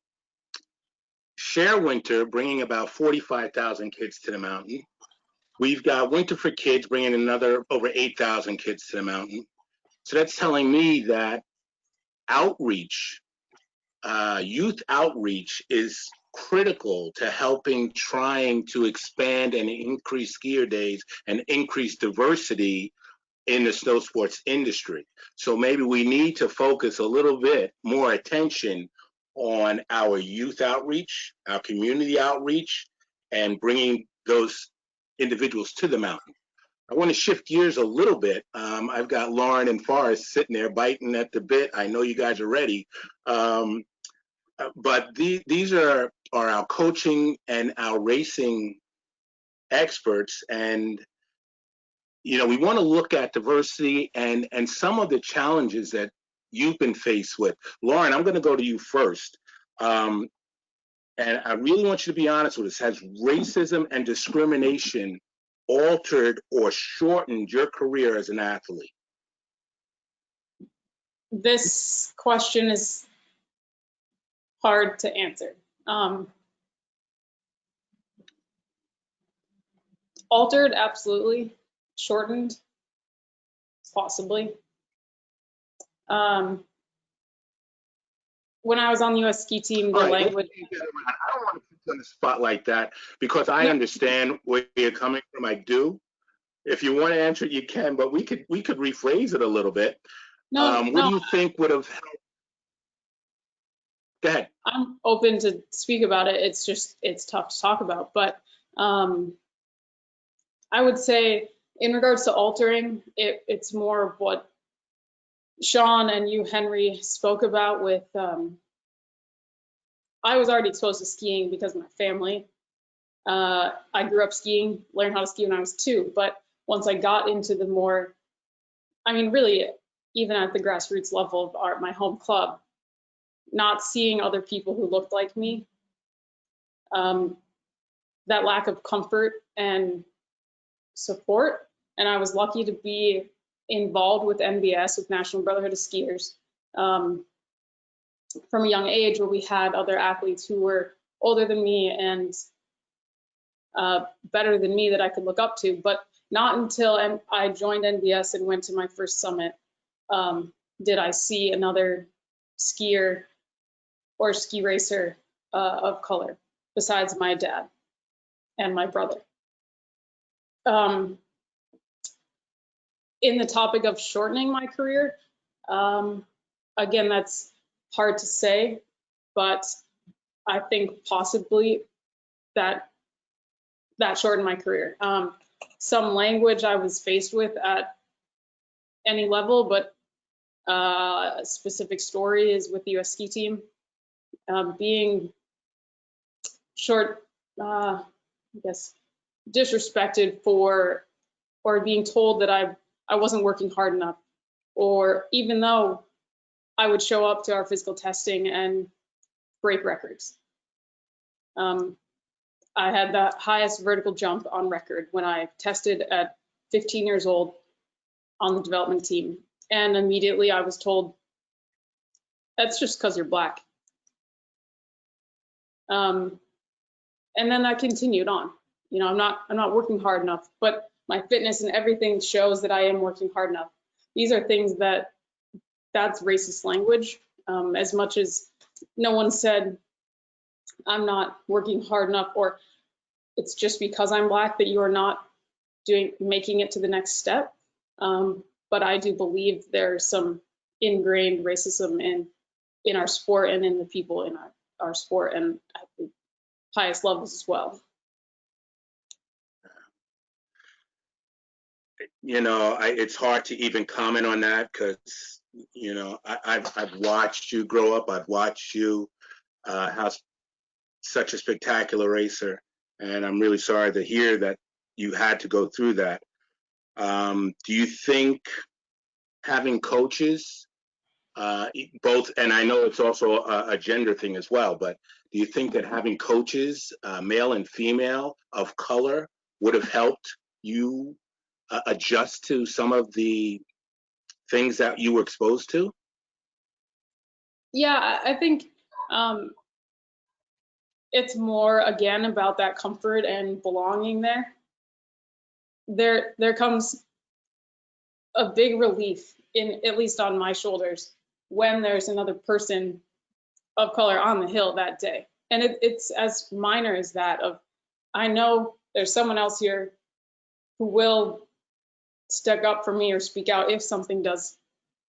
Share Winter bringing about 45,000 kids to the mountain. We've got Winter for Kids bringing another over 8,000 kids to the mountain. So that's telling me that outreach, youth outreach, is critical to trying to expand and increase skier days and increase diversity in the snow sports industry. So maybe we need to focus a little bit more attention on our youth outreach, our community outreach, and bringing those individuals to the mountain. I want to shift gears a little bit. I've got Lauren and Forrest sitting there biting at the bit. I know you guys are ready. But these are our coaching and our racing experts. And, we want to look at diversity and some of the challenges that you've been faced with. Lauren, I'm going to go to you first. And I really want you to be honest with us. Has racism and discrimination altered or shortened your career as an athlete? This question is hard to answer. Altered, absolutely. Shortened, possibly. When I was on the U.S. ski team, the All right, let's language. change that around. I don't want to put you on the spot like that because I No. understand where you're coming from. I do. If you want to answer it, you can, but we could rephrase it a little bit. No, What no, do you think would have helped? Go ahead. I'm open to speak about it. It's just, it's tough to talk about. But I would say in regards to altering, it's more of what Sean and you, Henry, spoke about with, I was already exposed to skiing because of my family. I grew up skiing, learned how to ski when I was 2, but once I got into the more, I mean, really, even at the grassroots level of my home club, not seeing other people who looked like me, that lack of comfort and support. And I was lucky to be involved with NBS, with National Brotherhood of Skiers, from a young age, where we had other athletes who were older than me and better than me that I could look up to. But not until I joined NBS and went to my first summit did I see another skier or ski racer of color besides my dad and my brother. In the topic of shortening my career, again, that's hard to say, but I think possibly that shortened my career. Some language I was faced with at any level, but a specific story is with the U.S. ski team. Being I guess, disrespected for, or being told that I wasn't working hard enough, or even though I would show up to our physical testing and break records. I had the highest vertical jump on record when I tested at 15 years old on the development team. And immediately I was told, that's just because you're black. And then that continued on. You know, I'm not working hard enough, but my fitness and everything shows that I am working hard enough. These are things that's racist language. As much as no one said I'm not working hard enough, or it's just because I'm black that you are not making it to the next step. But I do believe there's some ingrained racism in our sport and in the people in our sport, and at the highest levels as well. You know, it's hard to even comment on that because, you know, I've watched you grow up. I've watched you have such a spectacular racer, and I'm really sorry to hear that you had to go through that. Do you think having coaches, both, and I know it's also a gender thing as well, but do you think that having coaches, male and female of color, would have helped you adjust to some of the things that you were exposed to? Yeah, I think it's more, again, about that comfort and belonging there. There comes a big relief, at least on my shoulders, when there's another person of color on the hill that day. And it's as minor as that of, I know there's someone else here who will stick up for me or speak out if something does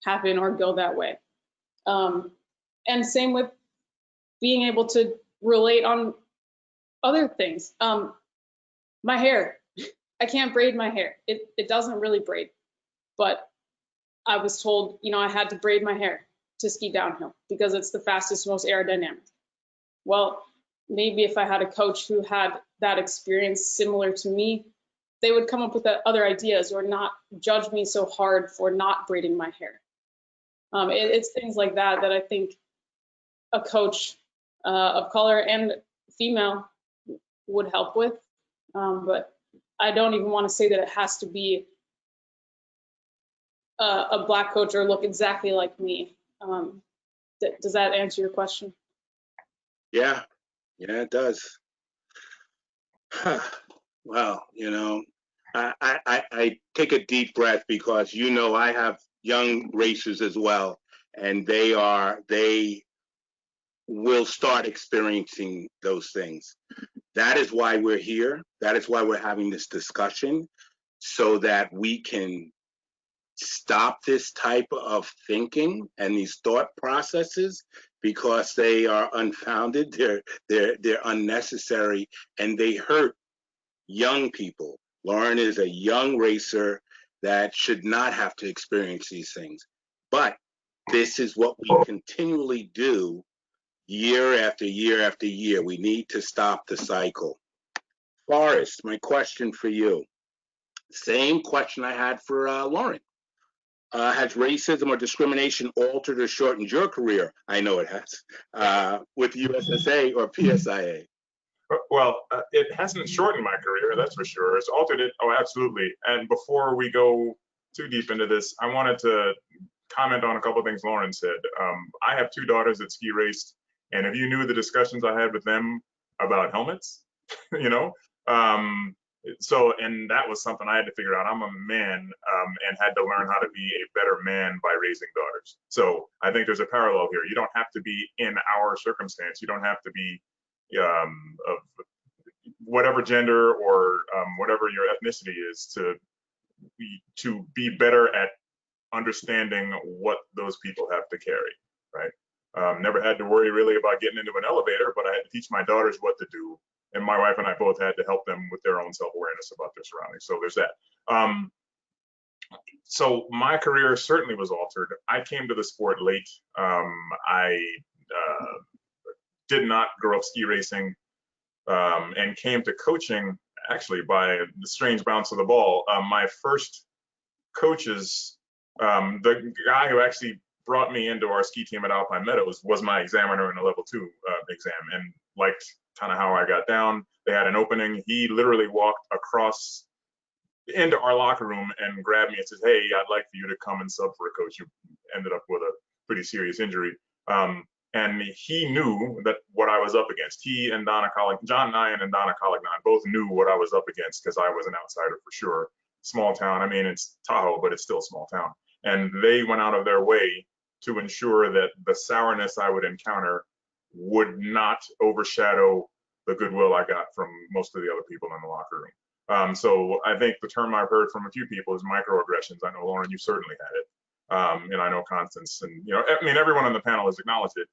happen or go that way. And same with being able to relate on other things. My hair, I can't braid my hair. It doesn't really braid, but I was told, you know, I had to braid my hair to ski downhill because it's the fastest, most aerodynamic. Well, maybe if I had a coach who had that experience similar to me, they would come up with other ideas or not judge me so hard for not braiding my hair. It's things like that that I think a coach of color and female would help with. But I don't even want to say that it has to be a black coach or look exactly like me. Does that answer your question? Yeah, it does. Huh. Well, I take a deep breath because, I have young racers as well, and they will start experiencing those things. That is why we're here. That is why we're having this discussion, so that we can stop this type of thinking and these thought processes, because they are unfounded, they're unnecessary, and they hurt young people. Lauren is a young racer that should not have to experience these things. But this is what we continually do year after year after year. We need to stop the cycle. Forrest, my question for you. Same question I had for Lauren. Has racism or discrimination altered or shortened your career? I know it has, with USSA or PSIA. Well, it hasn't shortened my career, that's for sure. It's altered it, oh, absolutely. And before we go too deep into this, I wanted to comment on a couple of things Lauren said. I have 2 daughters that ski raced, and if you knew the discussions I had with them about helmets, and that was something I had to figure out. I'm a man and had to learn how to be a better man by raising daughters. So I think there's a parallel here. You don't have to be in our circumstance. You don't have to be of whatever gender or whatever your ethnicity is to be better at understanding what those people have to carry, right? Never had to worry really about getting into an elevator, but I had to teach my daughters what to do. And my wife and I both had to help them with their own self-awareness about their surroundings. So there's that. So my career certainly was altered. I came to the sport late. I did not grow up ski racing and came to coaching actually by the strange bounce of the ball. My first coaches, the guy who actually brought me into our ski team at Alpine Meadows was my examiner in a level 2 exam, and liked kind of how I got down. They had an opening. He literally walked across into our locker room and grabbed me and says, "Hey, I'd like for you to come and sub for a coach who ended up with a pretty serious injury." And he knew that what I was up against. He and John Nyan and Donna Collignon both knew what I was up against, because I was an outsider for sure. Small town. I mean, it's Tahoe, but it's still a small town. And they went out of their way to ensure that the sourness I would encounter would not overshadow the goodwill I got from most of the other people in the locker room. So I think the term I've heard from a few people is microaggressions. I know, Lauren, you certainly had it. And I know Constance, and I mean, everyone on the panel has acknowledged it.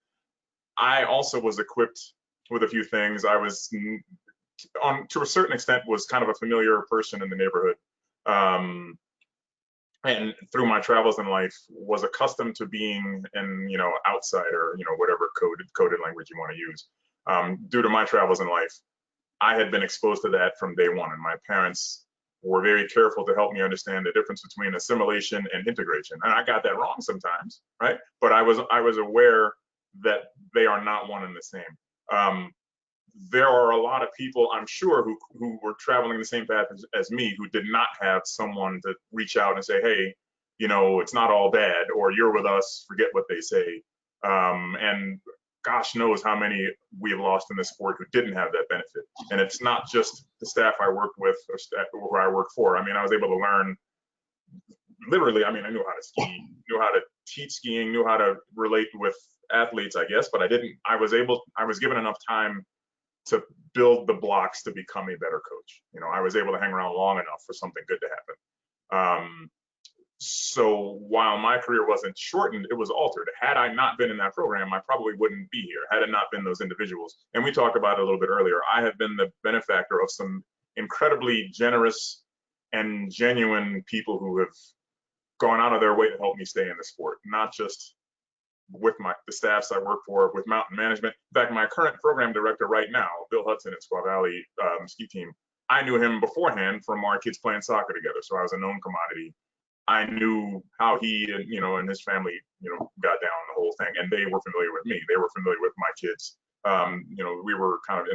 I also was equipped with a few things. I was, to a certain extent, was kind of a familiar person in the neighborhood. And through my travels in life, was accustomed to being an outsider, whatever coded language you want to use. Due to my travels in life, I had been exposed to that from day one, and my parents were very careful to help me understand the difference between assimilation and integration. And I got that wrong sometimes, right? But I was aware that they are not one and the same. There are a lot of people, I'm sure, who were traveling the same path as me, who did not have someone to reach out and say, "Hey, it's not all bad," or "You're with us, forget what they say." And gosh knows how many we have lost in this sport who didn't have that benefit. And it's not just the staff I worked with or staff where I work for. I mean, I was able to learn literally. I mean, I knew how to ski, knew how to teach skiing, knew how to relate with athletes, I guess, but I was given enough time to build the blocks to become a better coach. I was able to hang around long enough for something good to happen. So while my career wasn't shortened, it was altered. Had I not been in that program, I probably wouldn't be here, had it not been those individuals. And we talked about it a little bit earlier. I have been the benefactor of some incredibly generous and genuine people who have gone out of their way to help me stay in the sport, not just with the staffs I work for, with mountain management. In fact, my current program director right now, Bill Hudson at Squaw Valley ski team, I knew him beforehand from our kids playing soccer together. So I was a known commodity. I knew how he and his family, got down the whole thing, and they were familiar with me. They were familiar with my kids. We were kind of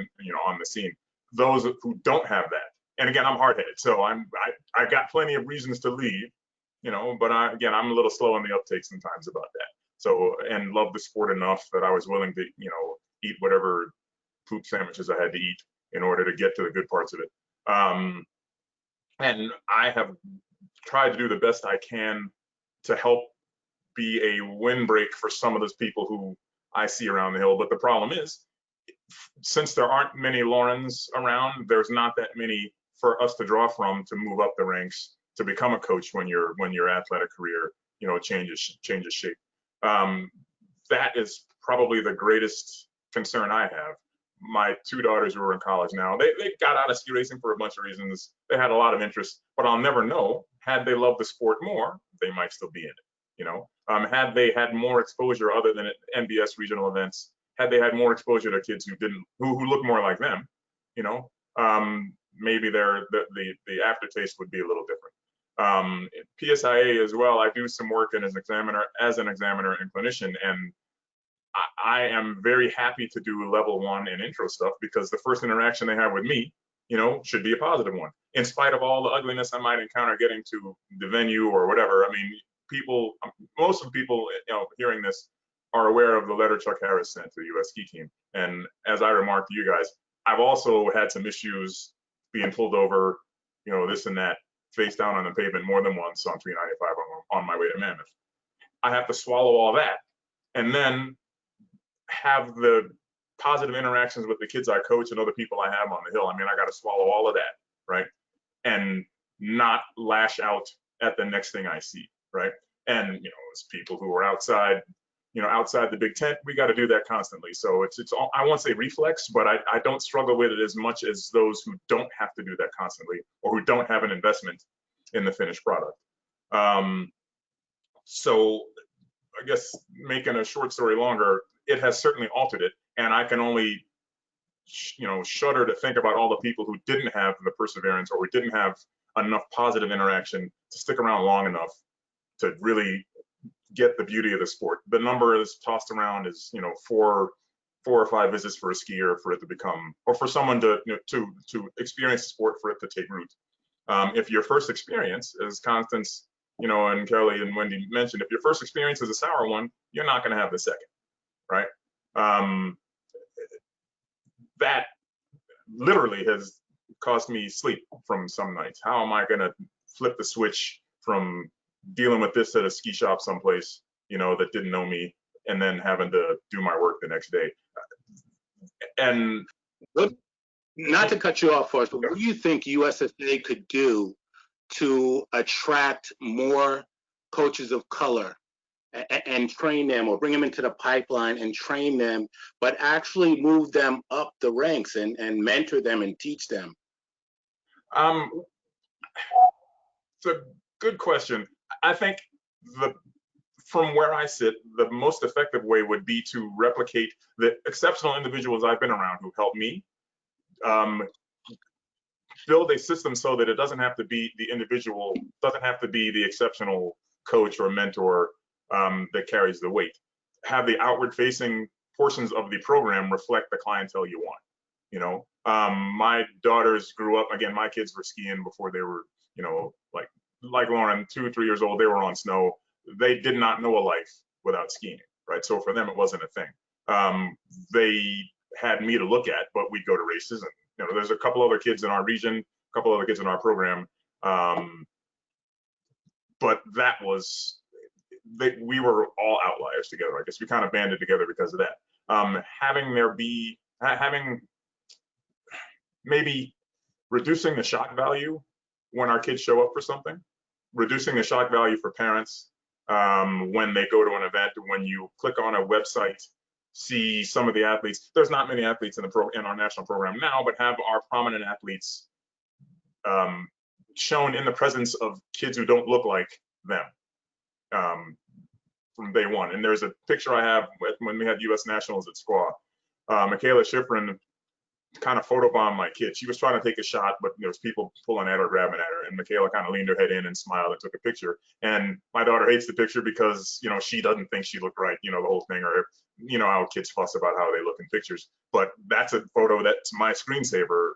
on the scene. Those who don't have that, and again, I'm hard-headed, so I got plenty of reasons to leave, but I'm a little slow on the uptake sometimes about that. So, and love the sport enough that I was willing to, eat whatever poop sandwiches I had to eat in order to get to the good parts of it. And I have tried to do the best I can to help be a windbreak for some of those people who I see around the hill. But the problem is, since there aren't many Laurens around, there's not that many for us to draw from to move up the ranks to become a coach when your athletic career, changes shape. That is probably the greatest concern I have. My two daughters who are in college now, they got out of ski racing for a bunch of reasons. They had a lot of interest, but I'll never know. Had they loved the sport more, they might still be in it. Had they had more exposure other than at NBS regional events, had they had more exposure to kids who look more like them, maybe the aftertaste would be a little different. PSIA as well, I do some work as an examiner and clinician, and I am very happy to do level 1 and intro stuff, because the first interaction they have with me, should be a positive one, in spite of all the ugliness I might encounter getting to the venue or whatever. I mean, most of the people, hearing this are aware of the letter Chuck Harris sent to the U.S. ski team. And as I remarked to you guys, I've also had some issues being pulled over, this and that, face down on the pavement more than once on 395 on my way to Mammoth. I have to swallow all that and then have the positive interactions with the kids I coach and other people I have on the hill. I mean, I got to swallow all of that, right? And not lash out at the next thing I see, right? And, as people who are outside, outside the big tent, we got to do that constantly. So it's all, I won't say reflex, but I don't struggle with it as much as those who don't have to do that constantly, or who don't have an investment in the finished product. So I guess, making a short story longer, it has certainly altered it. And I can only, shudder to think about all the people who didn't have the perseverance, or who didn't have enough positive interaction to stick around long enough to really get the beauty of the sport. The number is tossed around is, 4 or 5 visits for a skier for it to become, or for someone to experience the sport, for it to take root. If your first experience, as Constance, and Kelly and Wendy mentioned, if your first experience is a sour one, you're not going to have the second, right? That literally has cost me sleep from some nights. How am I going to flip the switch from dealing with this at a ski shop someplace, that didn't know me, and then having to do my work the next day? And not to cut you off, Forrest, but what do you think USSA could do to attract more coaches of color and train them, or bring them into the pipeline and train them, but actually move them up the ranks and mentor them and teach them? It's a good question. I think from where I sit, the most effective way would be to replicate the exceptional individuals I've been around who helped me, build a system so that it doesn't have to be the individual, doesn't have to be the exceptional coach or mentor that carries the weight. Have the outward facing portions of the program reflect the clientele you want. My daughters grew up, again, my kids were skiing before they were, like Lauren, 2 or 3 years old, they were on snow. They did not know a life without skiing, right? So for them, it wasn't a thing. They had me to look at, but we'd go to races, and there's a couple other kids in our region, a couple other kids in our program, but that was, we were all outliers together. I guess we kind of banded together because of that. Having maybe reducing the shock value when our kids show up for something, reducing the shock value for parents when they go to an event, when you click on a website, see some of the athletes. There's not many athletes in our national program now, but have our prominent athletes shown in the presence of kids who don't look like them from day one. And there's a picture I have when we had U.S. Nationals at SQUA. Michaela Schifrin kind of photobombed my kid. She was trying to take a shot, but there was people pulling at her, grabbing at her, and Michaela kind of leaned her head in and smiled and took a picture. And my daughter hates the picture because, she doesn't think she looked right, the whole thing, or, how kids fuss about how they look in pictures. But that's a photo that's my screensaver,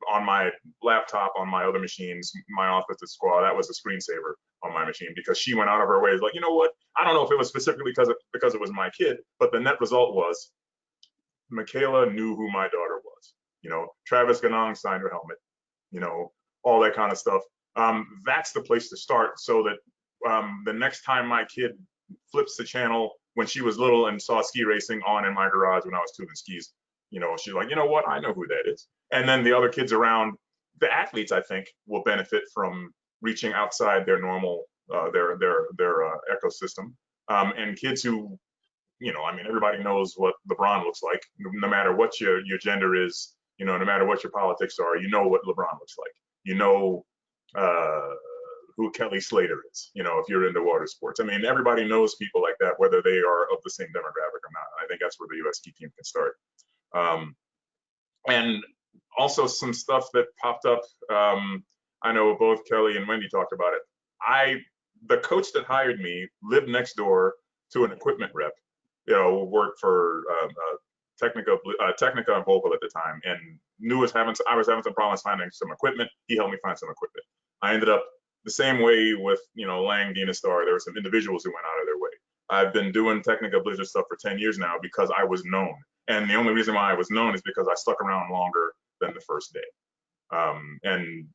on my laptop, on my other machines, my office at SQUA, that was a screensaver on my machine, because she went out of her way, like, you know what? I don't know if it was specifically because it was my kid, but the net result was Michaela knew who my daughter was. Travis Ganong signed her helmet, all that kind of stuff. That's the place to start, so that the next time my kid flips the channel when she was little and saw ski racing on in my garage when I was tubing skis, she's like, you know what, I know who that is. And then the other kids around, the athletes, I think, will benefit from reaching outside their normal, their ecosystem. And kids who, everybody knows what LeBron looks like, no matter what your gender is, no matter what your politics are, what LeBron looks like. Who Kelly Slater is, if you're into water sports. Everybody knows people like that, whether they are of the same demographic or not. I think that's where the U.S. ski team can start. And also some stuff that popped up. I know both Kelly and Wendy talked about it. The coach that hired me lived next door to an equipment rep, worked for Technica and Volvo at the time, and I was having some problems finding some equipment. He helped me find some equipment. I ended up the same way with, Lang Dynastar. There were some individuals who went out of their way. I've been doing Technica Blizzard stuff for 10 years now because I was known. And the only reason why I was known is because I stuck around longer than the first day. And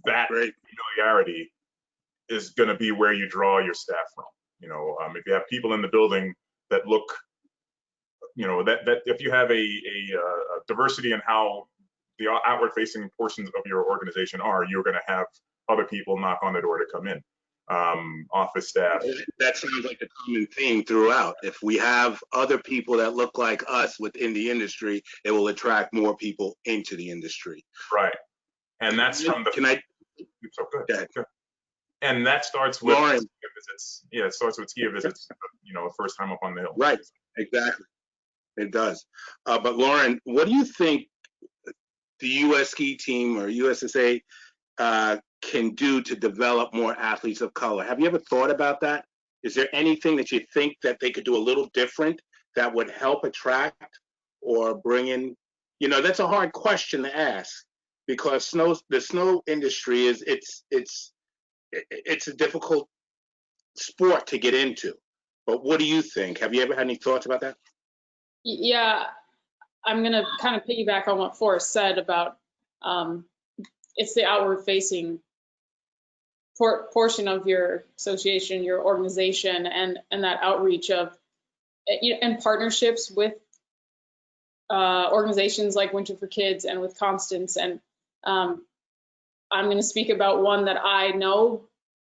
that familiarity is going to be where you draw your staff from. If you have people in the building that look, that if you have a diversity in how the outward facing portions of your organization are, you're going to have other people knock on the door to come in. Office staff. That sounds like a common theme throughout. If we have other people that look like us within the industry, it will attract more people into the industry. Right. And that's from the. Can I? So good. Good. And that starts with Lauren. ski visits. Yeah, it starts with ski visits. First time up on the hill. Right. Exactly. It does. But Lauren, what do you think the U.S. ski team or USSA can do to develop more athletes of color? Have you ever thought about that? Is there anything that you think that they could do a little different that would help attract or bring in? That's a hard question to ask because the snow industry it's a difficult sport to get into. But what do you think? Have you ever had any thoughts about that? Yeah, I'm going to kind of piggyback on what Forrest said about it's the outward facing portion of your association, your organization, and that outreach of and partnerships with organizations like Winter for Kids and with Constance. And I'm going to speak about one that I know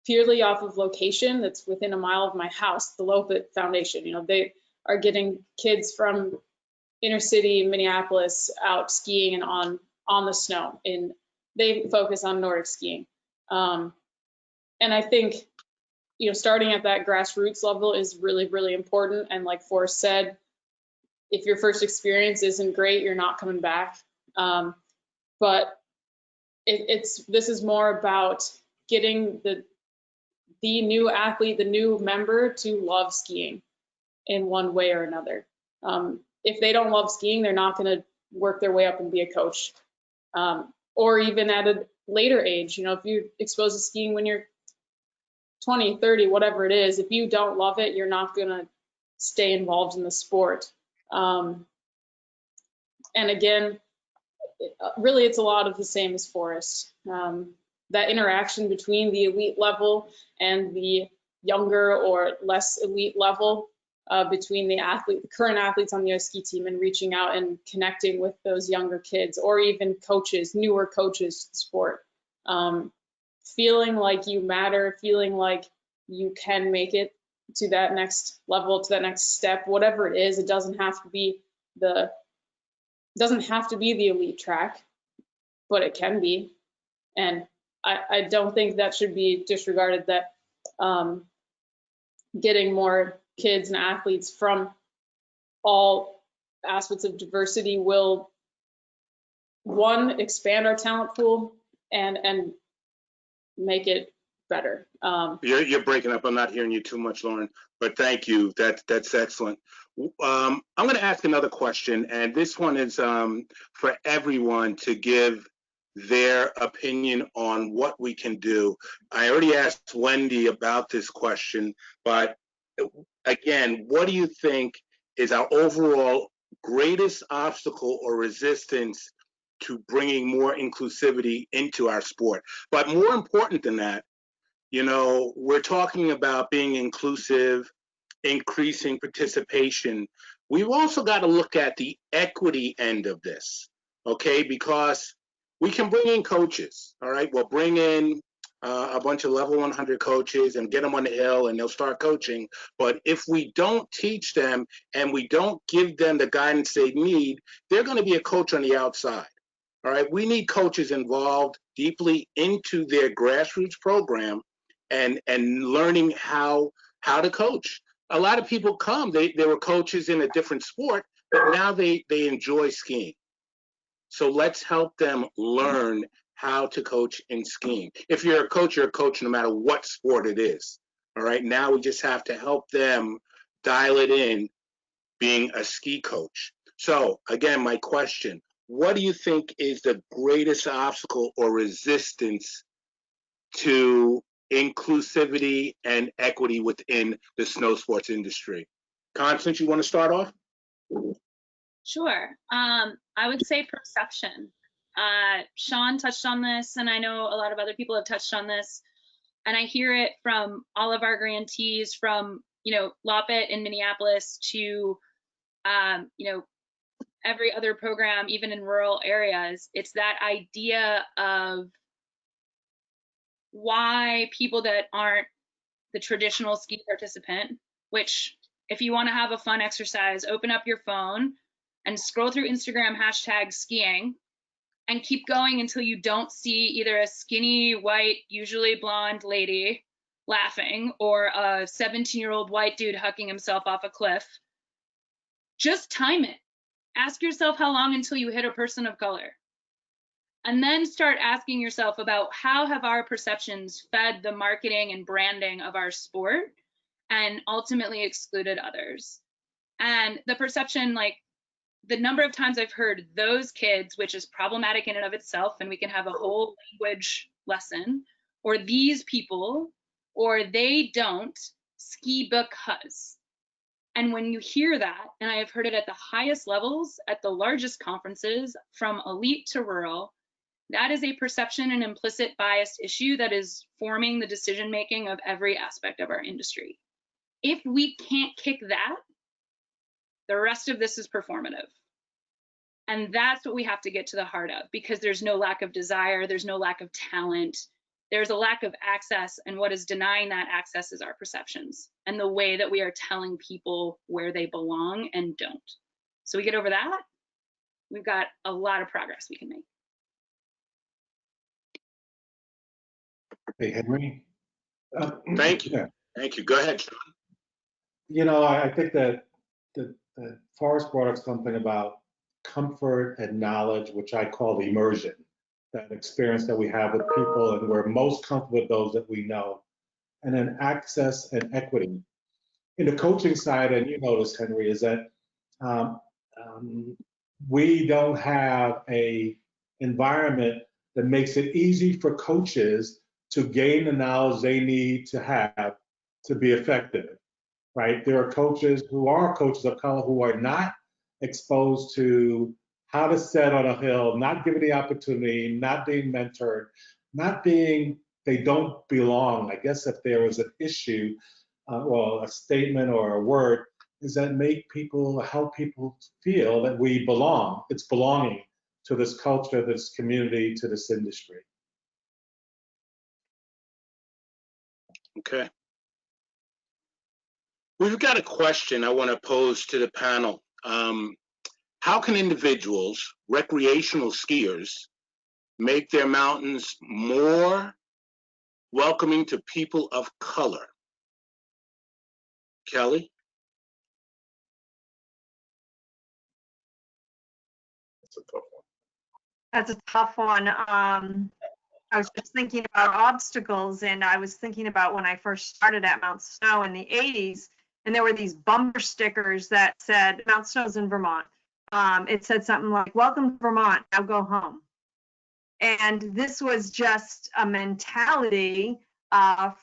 purely off of location that's within a mile of my house, the Lopet Foundation. They are getting kids from inner city Minneapolis out skiing and on the snow. And they focus on Nordic skiing. And I think, starting at that grassroots level is really, really important. And like Forrest said, if your first experience isn't great, you're not coming back. But this is more about getting the new athlete, the new member to love skiing in one way or another. If they don't love skiing, they're not going to work their way up and be a coach. Or even at a later age, if you're exposed to skiing when you're 20, 30, whatever it is, if you don't love it, you're not going to stay involved in the sport. And again, really, it's a lot of the same as Forrest. That interaction between the elite level and the younger or less elite level, between the current athletes on the US ski team, and reaching out and connecting with those younger kids, or even coaches, newer coaches to the sport. Feeling like you matter, feeling like you can make it to that next level, to that next step, whatever it is. It doesn't have to be the elite track, but it can be. And I don't think that should be disregarded, that getting more kids and athletes from all aspects of diversity will, one, expand our talent pool and make it better. You're breaking up. I'm not hearing you too much, Lauren, but thank you. That's excellent. I'm going to ask another question, and this one is for everyone to give their opinion on what we can do. I already asked Wendy about this question, but again, what do you think is our overall greatest obstacle or resistance to bringing more inclusivity into our sport? But more important than that, you know, we're talking about being inclusive, increasing participation. We've also got to look at the equity end of this, okay? Because we can bring in coaches, all right? We'll bring in a bunch of level 100 coaches and get them on the hill and they'll start coaching. But if we don't teach them and we don't give them the guidance they need, they're going to be a coach on the outside. All right, we need coaches involved deeply into their grassroots program and learning how to coach. A lot of people come, they were coaches in a different sport, but now they enjoy skiing. So let's help them learn how to coach in skiing. If you're a coach no matter what sport it is. All right, now we just have to help them dial it in being a ski coach. So again, my question, what do you think is the greatest obstacle or resistance to inclusivity and equity within the snow sports industry? Constance, you want to start off? Sure. I would say perception. Sean touched on this, and I know a lot of other people have touched on this, and I hear it from all of our grantees, from, you know, Loppet in Minneapolis to, you know, every other program, even in rural areas. It's that idea of why people that aren't the traditional ski participant, which if you want to have a fun exercise, open up your phone and scroll through Instagram #skiing and keep going until you don't see either a skinny, white, usually blonde lady laughing or a 17-year-old white dude hucking himself off a cliff. Just time it. Ask yourself how long until you hit a person of color. And then start asking yourself about how have our perceptions fed the marketing and branding of our sport and ultimately excluded others. And the perception, like the number of times I've heard those kids, which is problematic in and of itself, and we can have a whole language lesson, or these people, or they don't ski because. And when you hear that, and I have heard it at the highest levels, at the largest conferences, from elite to rural, that is a perception and implicit bias issue that is forming the decision-making of every aspect of our industry. If we can't kick that, the rest of this is performative. And that's what we have to get to the heart of, because there's no lack of desire, there's no lack of talent, there's a lack of access, and what is denying that access is our perceptions and the way that we are telling people where they belong and don't. So we get over that, we've got a lot of progress we can make. Hey, Henry. Thank you. Yeah. Thank you. Go ahead, Sean. You know, I think that Forrest brought up something about comfort and knowledge, which I call the immersion, that experience that we have with people, and we're most comfortable with those that we know. And then access and equity. In the coaching side, and you know this, Henry, is that we don't have a environment that makes it easy for coaches to gain the knowledge they need to have to be effective, right? There are coaches who are coaches of color who are not exposed to how to set on a hill, not given the opportunity, not being mentored, they don't belong. I guess if there was an issue, well, a statement or a word, is that help people feel that we belong. It's belonging to this culture, this community, to this industry. Okay. We've got a question I want to pose to the panel. How can individuals, recreational skiers, make their mountains more welcoming to people of color? Kelly? That's a tough one. I was just thinking about obstacles, and I was thinking about when I first started at Mount Snow in the 80s, and there were these bumper stickers that said, Mount Snow's in Vermont. It said something like, welcome to Vermont, now go home. And this was just a mentality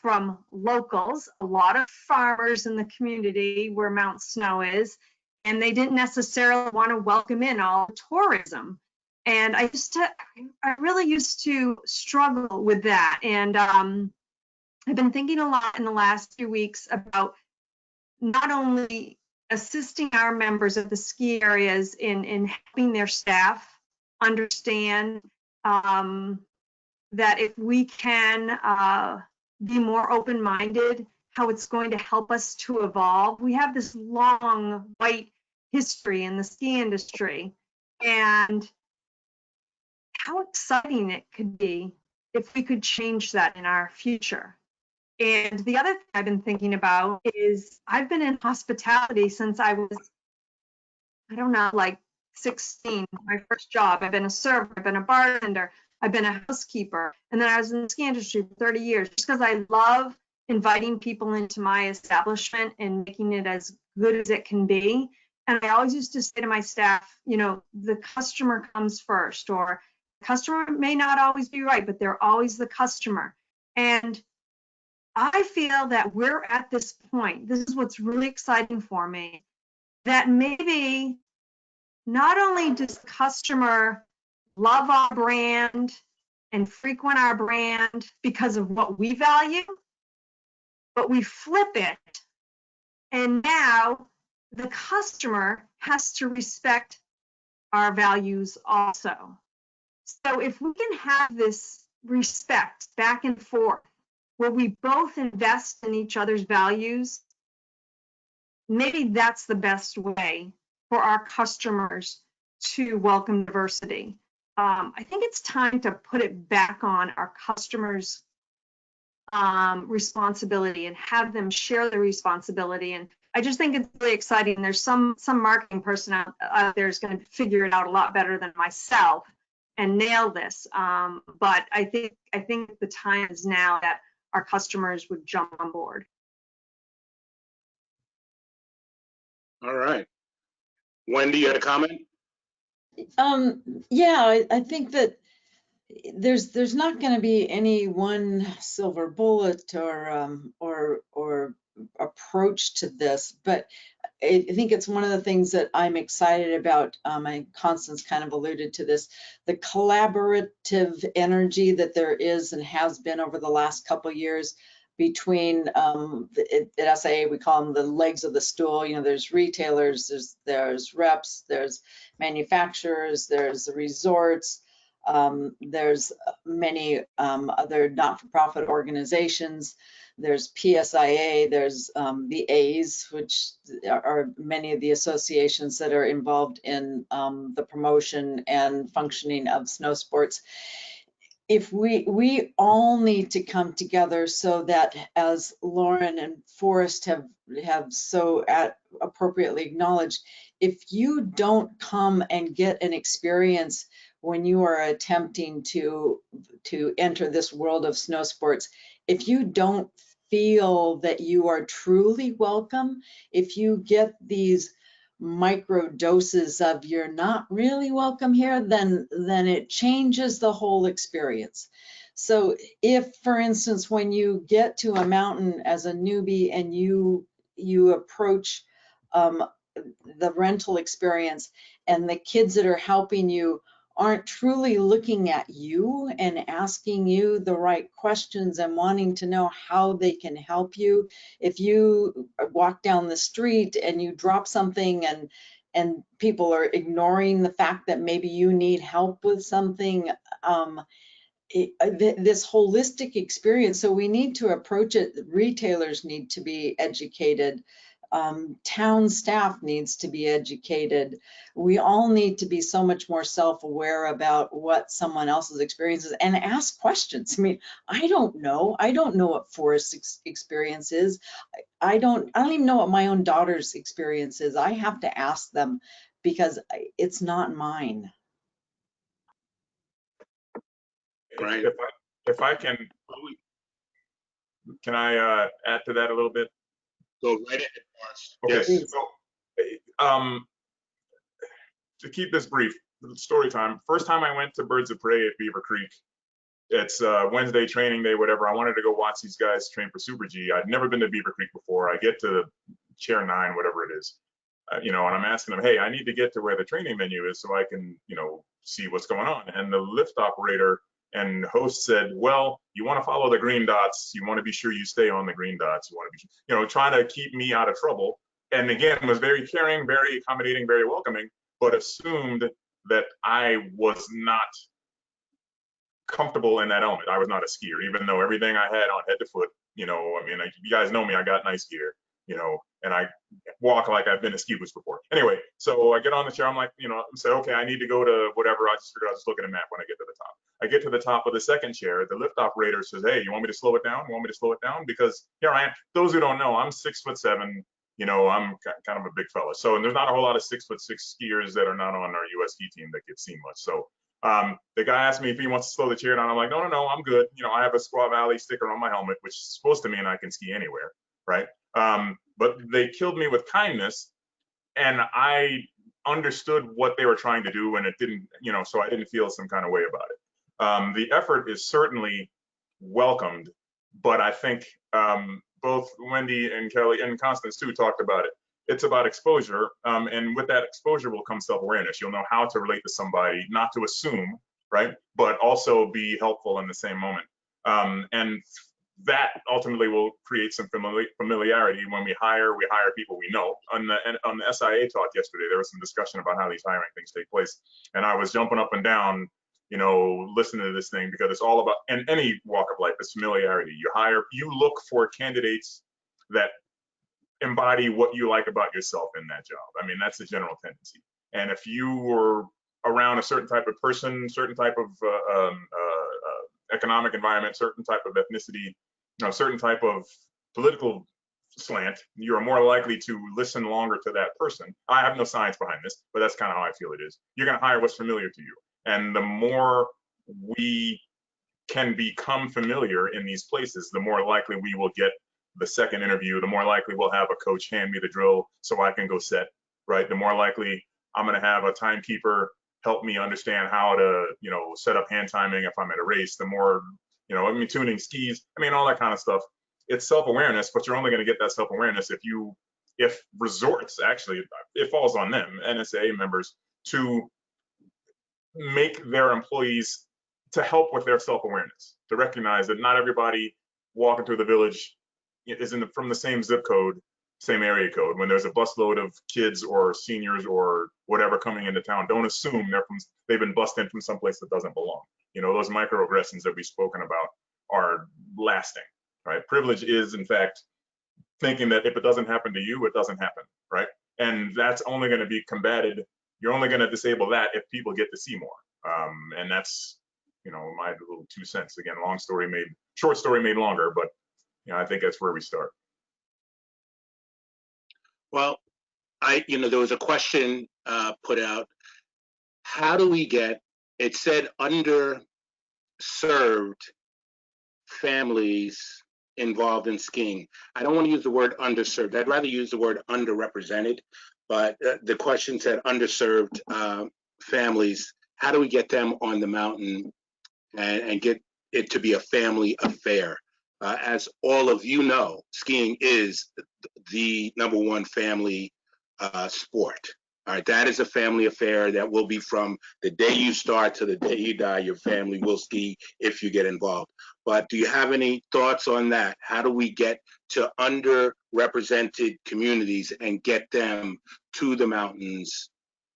from locals, a lot of farmers in the community where Mount Snow is, and they didn't necessarily want to welcome in all the tourism. And I really used to struggle with that. And I've been thinking a lot in the last few weeks about not only assisting our members of the ski areas in helping their staff understand that if we can be more open-minded, how it's going to help us to evolve. We have this long white history in the ski industry, and how exciting it could be if we could change that in our future. And the other thing I've been thinking about is I've been in hospitality since I was, I don't know, like 16, my first job. I've been a server, I've been a bartender, I've been a housekeeper, and then I was in the ski industry for 30 years, just because I love inviting people into my establishment and making it as good as it can be. And I always used to say to my staff, you know, the customer comes first, or the customer may not always be right, but they're always the customer. And I feel that we're at this point, this is what's really exciting for me, that maybe not only does the customer love our brand and frequent our brand because of what we value, but we flip it, and now the customer has to respect our values also. So if we can have this respect back and forth, where we both invest in each other's values, maybe that's the best way for our customers to welcome diversity. I think it's time to put it back on our customers' responsibility and have them share the responsibility. And I just think it's really exciting. There's some marketing person out there is going to figure it out a lot better than myself and nail this. But I think the time is now that our customers would jump on board. All right. Wendy, you had a comment? Yeah, I think that there's not going to be any one silver bullet or approach to this, but I think it's one of the things that I'm excited about. And Constance kind of alluded to this, the collaborative energy that there is and has been over the last couple of years between at SIA, we call them the legs of the stool. You know, there's retailers, there's reps, there's manufacturers, there's the resorts, there's many other not-for-profit organizations. There's PSIA, there's the A's, which are many of the associations that are involved in the promotion and functioning of snow sports. If we all need to come together so that, as Lauren and Forrest have so appropriately acknowledged, if you don't come and get an experience when you are attempting to enter this world of snow sports, if you don't feel that you are truly welcome, if you get these micro doses of you're not really welcome here, then it changes the whole experience. So if, for instance, when you get to a mountain as a newbie and you approach the rental experience and the kids that are helping you aren't truly looking at you and asking you the right questions and wanting to know how they can help you. If you walk down the street and you drop something and people are ignoring the fact that maybe you need help with something, this holistic experience. So we need to approach it. Retailers need to be educated. Town staff needs to be educated. We all need to be so much more self-aware about what someone else's experience is and ask questions. I mean, I don't know what Forrest's experience is. I don't even know what my own daughter's experience is. I have to ask them because it's not mine. Right. If I can I add to that a little bit? Go right ahead, Forrest. Okay, Yes. so to keep this brief, story time. First time I went to Birds of Prey at Beaver Creek, it's Wednesday training day, whatever. I wanted to go watch these guys train for Super G. I'd never been to Beaver Creek before. I get to chair 9, whatever it is. you know, and I'm asking them, hey, I need to get to where the training venue is so I can, you know, see what's going on. And the lift operator and host said, well, you want to follow the green dots. You want to be sure you stay on the green dots. You want to be, you know, trying to keep me out of trouble. And again, was very caring, very accommodating, very welcoming, but assumed that I was not comfortable in that element. I was not a skier, even though everything I had on head to foot, you know, I mean, you guys know me, I got nice gear, you know, and I walk like I've been to ski boots before. Anyway, so I get on the chair, I'm like, you know, I say, okay, I need to go to whatever. I just figured I'll just look at a map when I get to the top. I get to the top of the second chair, the lift operator says, hey, you want me to slow it down? You want me to slow it down? Because here I am. Those who don't know, I'm 6'7", you know, I'm kind of a big fella. So, and there's not a whole lot of 6'6" skiers that are not on our US ski team that get seen much. So the guy asked me if he wants to slow the chair down. I'm like, no, I'm good. You know, I have a Squaw Valley sticker on my helmet, which is supposed to mean I can ski anywhere, right? But they killed me with kindness, and I understood what they were trying to do, and it didn't, you know, so I didn't feel some kind of way about it. The effort is certainly welcomed, but I think both Wendy and Kelly and Constance too talked about it. It's about exposure, and with that exposure will come self-awareness. You'll know how to relate to somebody, not to assume, right? But also be helpful in the same moment. And that ultimately will create some familiarity. When we hire people we know. On the SIA talk yesterday, there was some discussion about how these hiring things take place. And I was jumping up and down, you know, listening to this thing, because it's all about, in any walk of life, it's familiarity. You look for candidates that embody what you like about yourself in that job. I mean, that's the general tendency. And if you were around a certain type of person, certain type of economic environment, certain type of ethnicity, you know, certain type of political slant, you are more likely to listen longer to that person. I have no science behind this, but that's kind of how I feel it is. You're going to hire what's familiar to you. And the more we can become familiar in these places, the more likely we will get the second interview, the more likely we'll have a coach hand me the drill so I can go set, right? The more likely I'm going to have a timekeeper help me understand how to, you know, set up hand timing if I'm at a race. The more, you know, I mean, tuning skis, I mean, all that kind of stuff. It's self-awareness, but you're only going to get that self-awareness if resorts, actually, it falls on them, NSA members, to make their employees, to help with their self-awareness, to recognize that not everybody walking through the village is from the same zip code, same area code. When there's a busload of kids or seniors or whatever coming into town, don't assume they've been bussed in from someplace that doesn't belong. You know, those microaggressions that we've spoken about are lasting, right? Privilege is, in fact, thinking that if it doesn't happen to you, it doesn't happen, right? And that's only going to be combated. You're only going to disable that if people get to see more. And that's, you know, my little 2 cents. Again, short story made longer, but you know, I think that's where we start. Well, there was a question put out. How do we get, it said underserved families involved in skiing. I don't want to use the word underserved. I'd rather use the word underrepresented, but the question said underserved families. How do we get them on the mountain and get it to be a family affair? As all of you know, skiing is the #1 family sport. All right, that is a family affair that will be from the day you start to the day you die. Your family will ski if you get involved. But do you have any thoughts on that? How do we get to underrepresented communities and get them to the mountains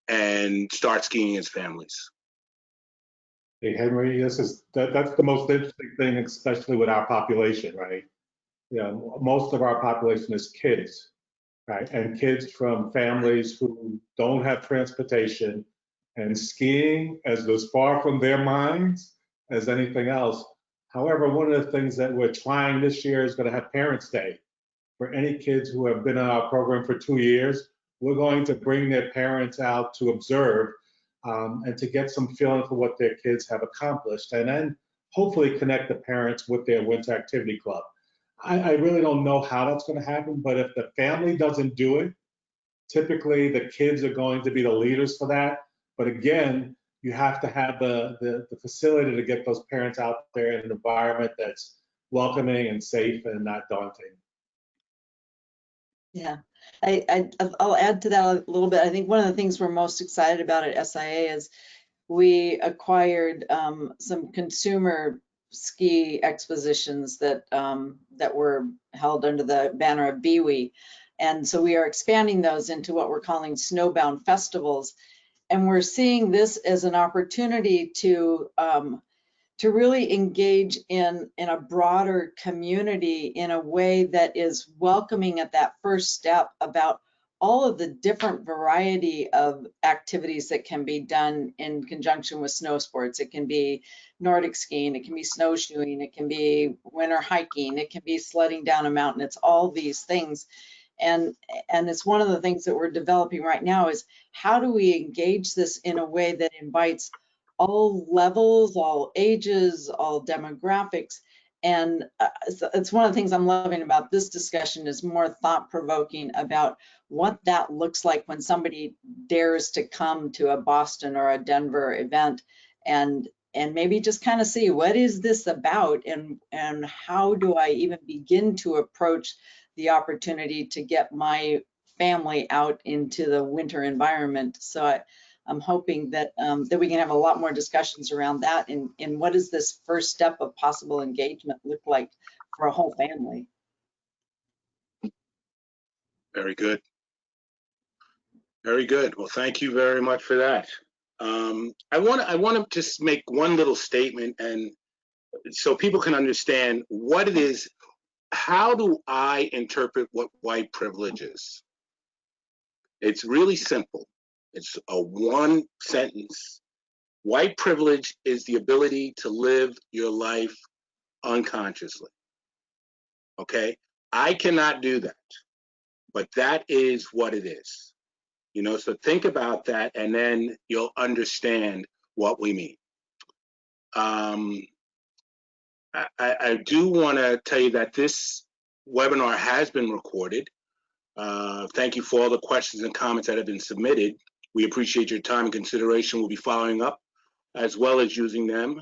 and start skiing as families? Hey, Henry, that's the most interesting thing, especially with our population, right? You know, most of our population is kids, right? And kids from families who don't have transportation, and skiing is as far from their minds as anything else. However, one of the things that we're trying this year is going to have Parents' Day. For any kids who have been in our program for 2 years, we're going to bring their parents out to observe and to get some feeling for what their kids have accomplished, and then hopefully connect the parents with their winter activity club. I really don't know how that's going to happen, but if the family doesn't do it, typically the kids are going to be the leaders for that. But again, you have to have the facility to get those parents out there in an environment that's welcoming and safe and not daunting. Yeah, I'll add to that a little bit. I think one of the things we're most excited about at SIA is we acquired some consumer ski expositions that were held under the banner of BWE. And so we are expanding those into what we're calling snowbound festivals. And we're seeing this as an opportunity to really engage in a broader community in a way that is welcoming at that first step about all of the different variety of activities that can be done in conjunction with snow sports. It can be Nordic skiing, it can be snowshoeing, it can be winter hiking, it can be sledding down a mountain. It's all these things. And it's one of the things that we're developing right now is how do we engage this in a way that invites all levels, all ages, all demographics. And it's one of the things I'm loving about this discussion is more thought-provoking about what that looks like when somebody dares to come to a Boston or a Denver event and maybe just kind of see what is this about and how do I even begin to approach the opportunity to get my family out into the winter environment. So I'm hoping that that we can have a lot more discussions around that and what does this first step of possible engagement look like for a whole family. Very good. Very good. Well, thank you very much for that. I want to just make one little statement, and so people can understand what it is. How do I interpret what white privilege is? It's really simple. It's a one sentence. White privilege is the ability to live your life unconsciously. Okay? I cannot do that, but that is what it is. You know, so think about that and then you'll understand what we mean. I do want to tell you that this webinar has been recorded. Thank you for all the questions and comments that have been submitted. We appreciate your time and consideration. We'll be following up as well as using them.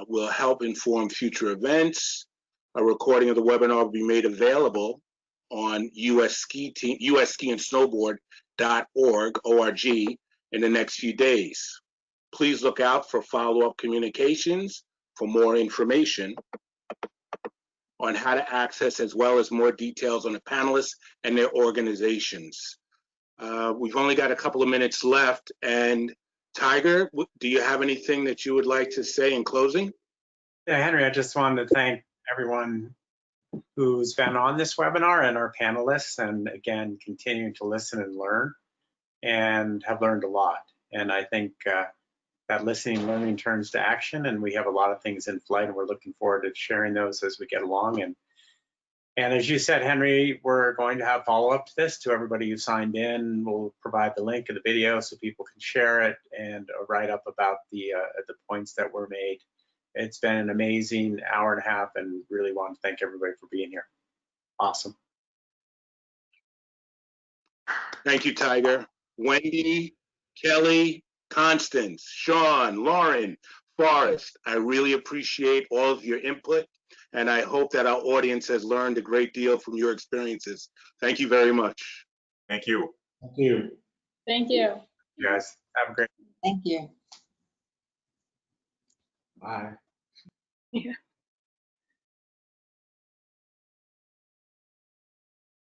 Will help inform future events. A recording of the webinar will be made available on USskiandsnowboard.org in the next few days. Please look out for follow-up communications for more information on how to access as well as more details on the panelists and their organizations. We've only got a couple of minutes left, and Tiger, do you have anything that you would like to say in closing? Yeah, Henry, I just wanted to thank everyone who's been on this webinar and our panelists, and again, continuing to listen and learn, and have learned a lot. And I think that listening and learning turns to action, and we have a lot of things in flight, and we're looking forward to sharing those as we get along. And as you said, Henry, we're going to have follow-up to this to everybody who signed in. We'll provide the link of the video so people can share it and write up about the points that were made. It's been an amazing hour and a half, and really want to thank everybody for being here. Awesome. Thank you, Tiger. Wendy, Kelly, Constance, Sean, Lauren, Forrest, I really appreciate all of your input, and I hope that our audience has learned a great deal from your experiences. Thank you very much. Thank you. Thank you. Thank you. You guys have a great Thank you. Bye. Yeah.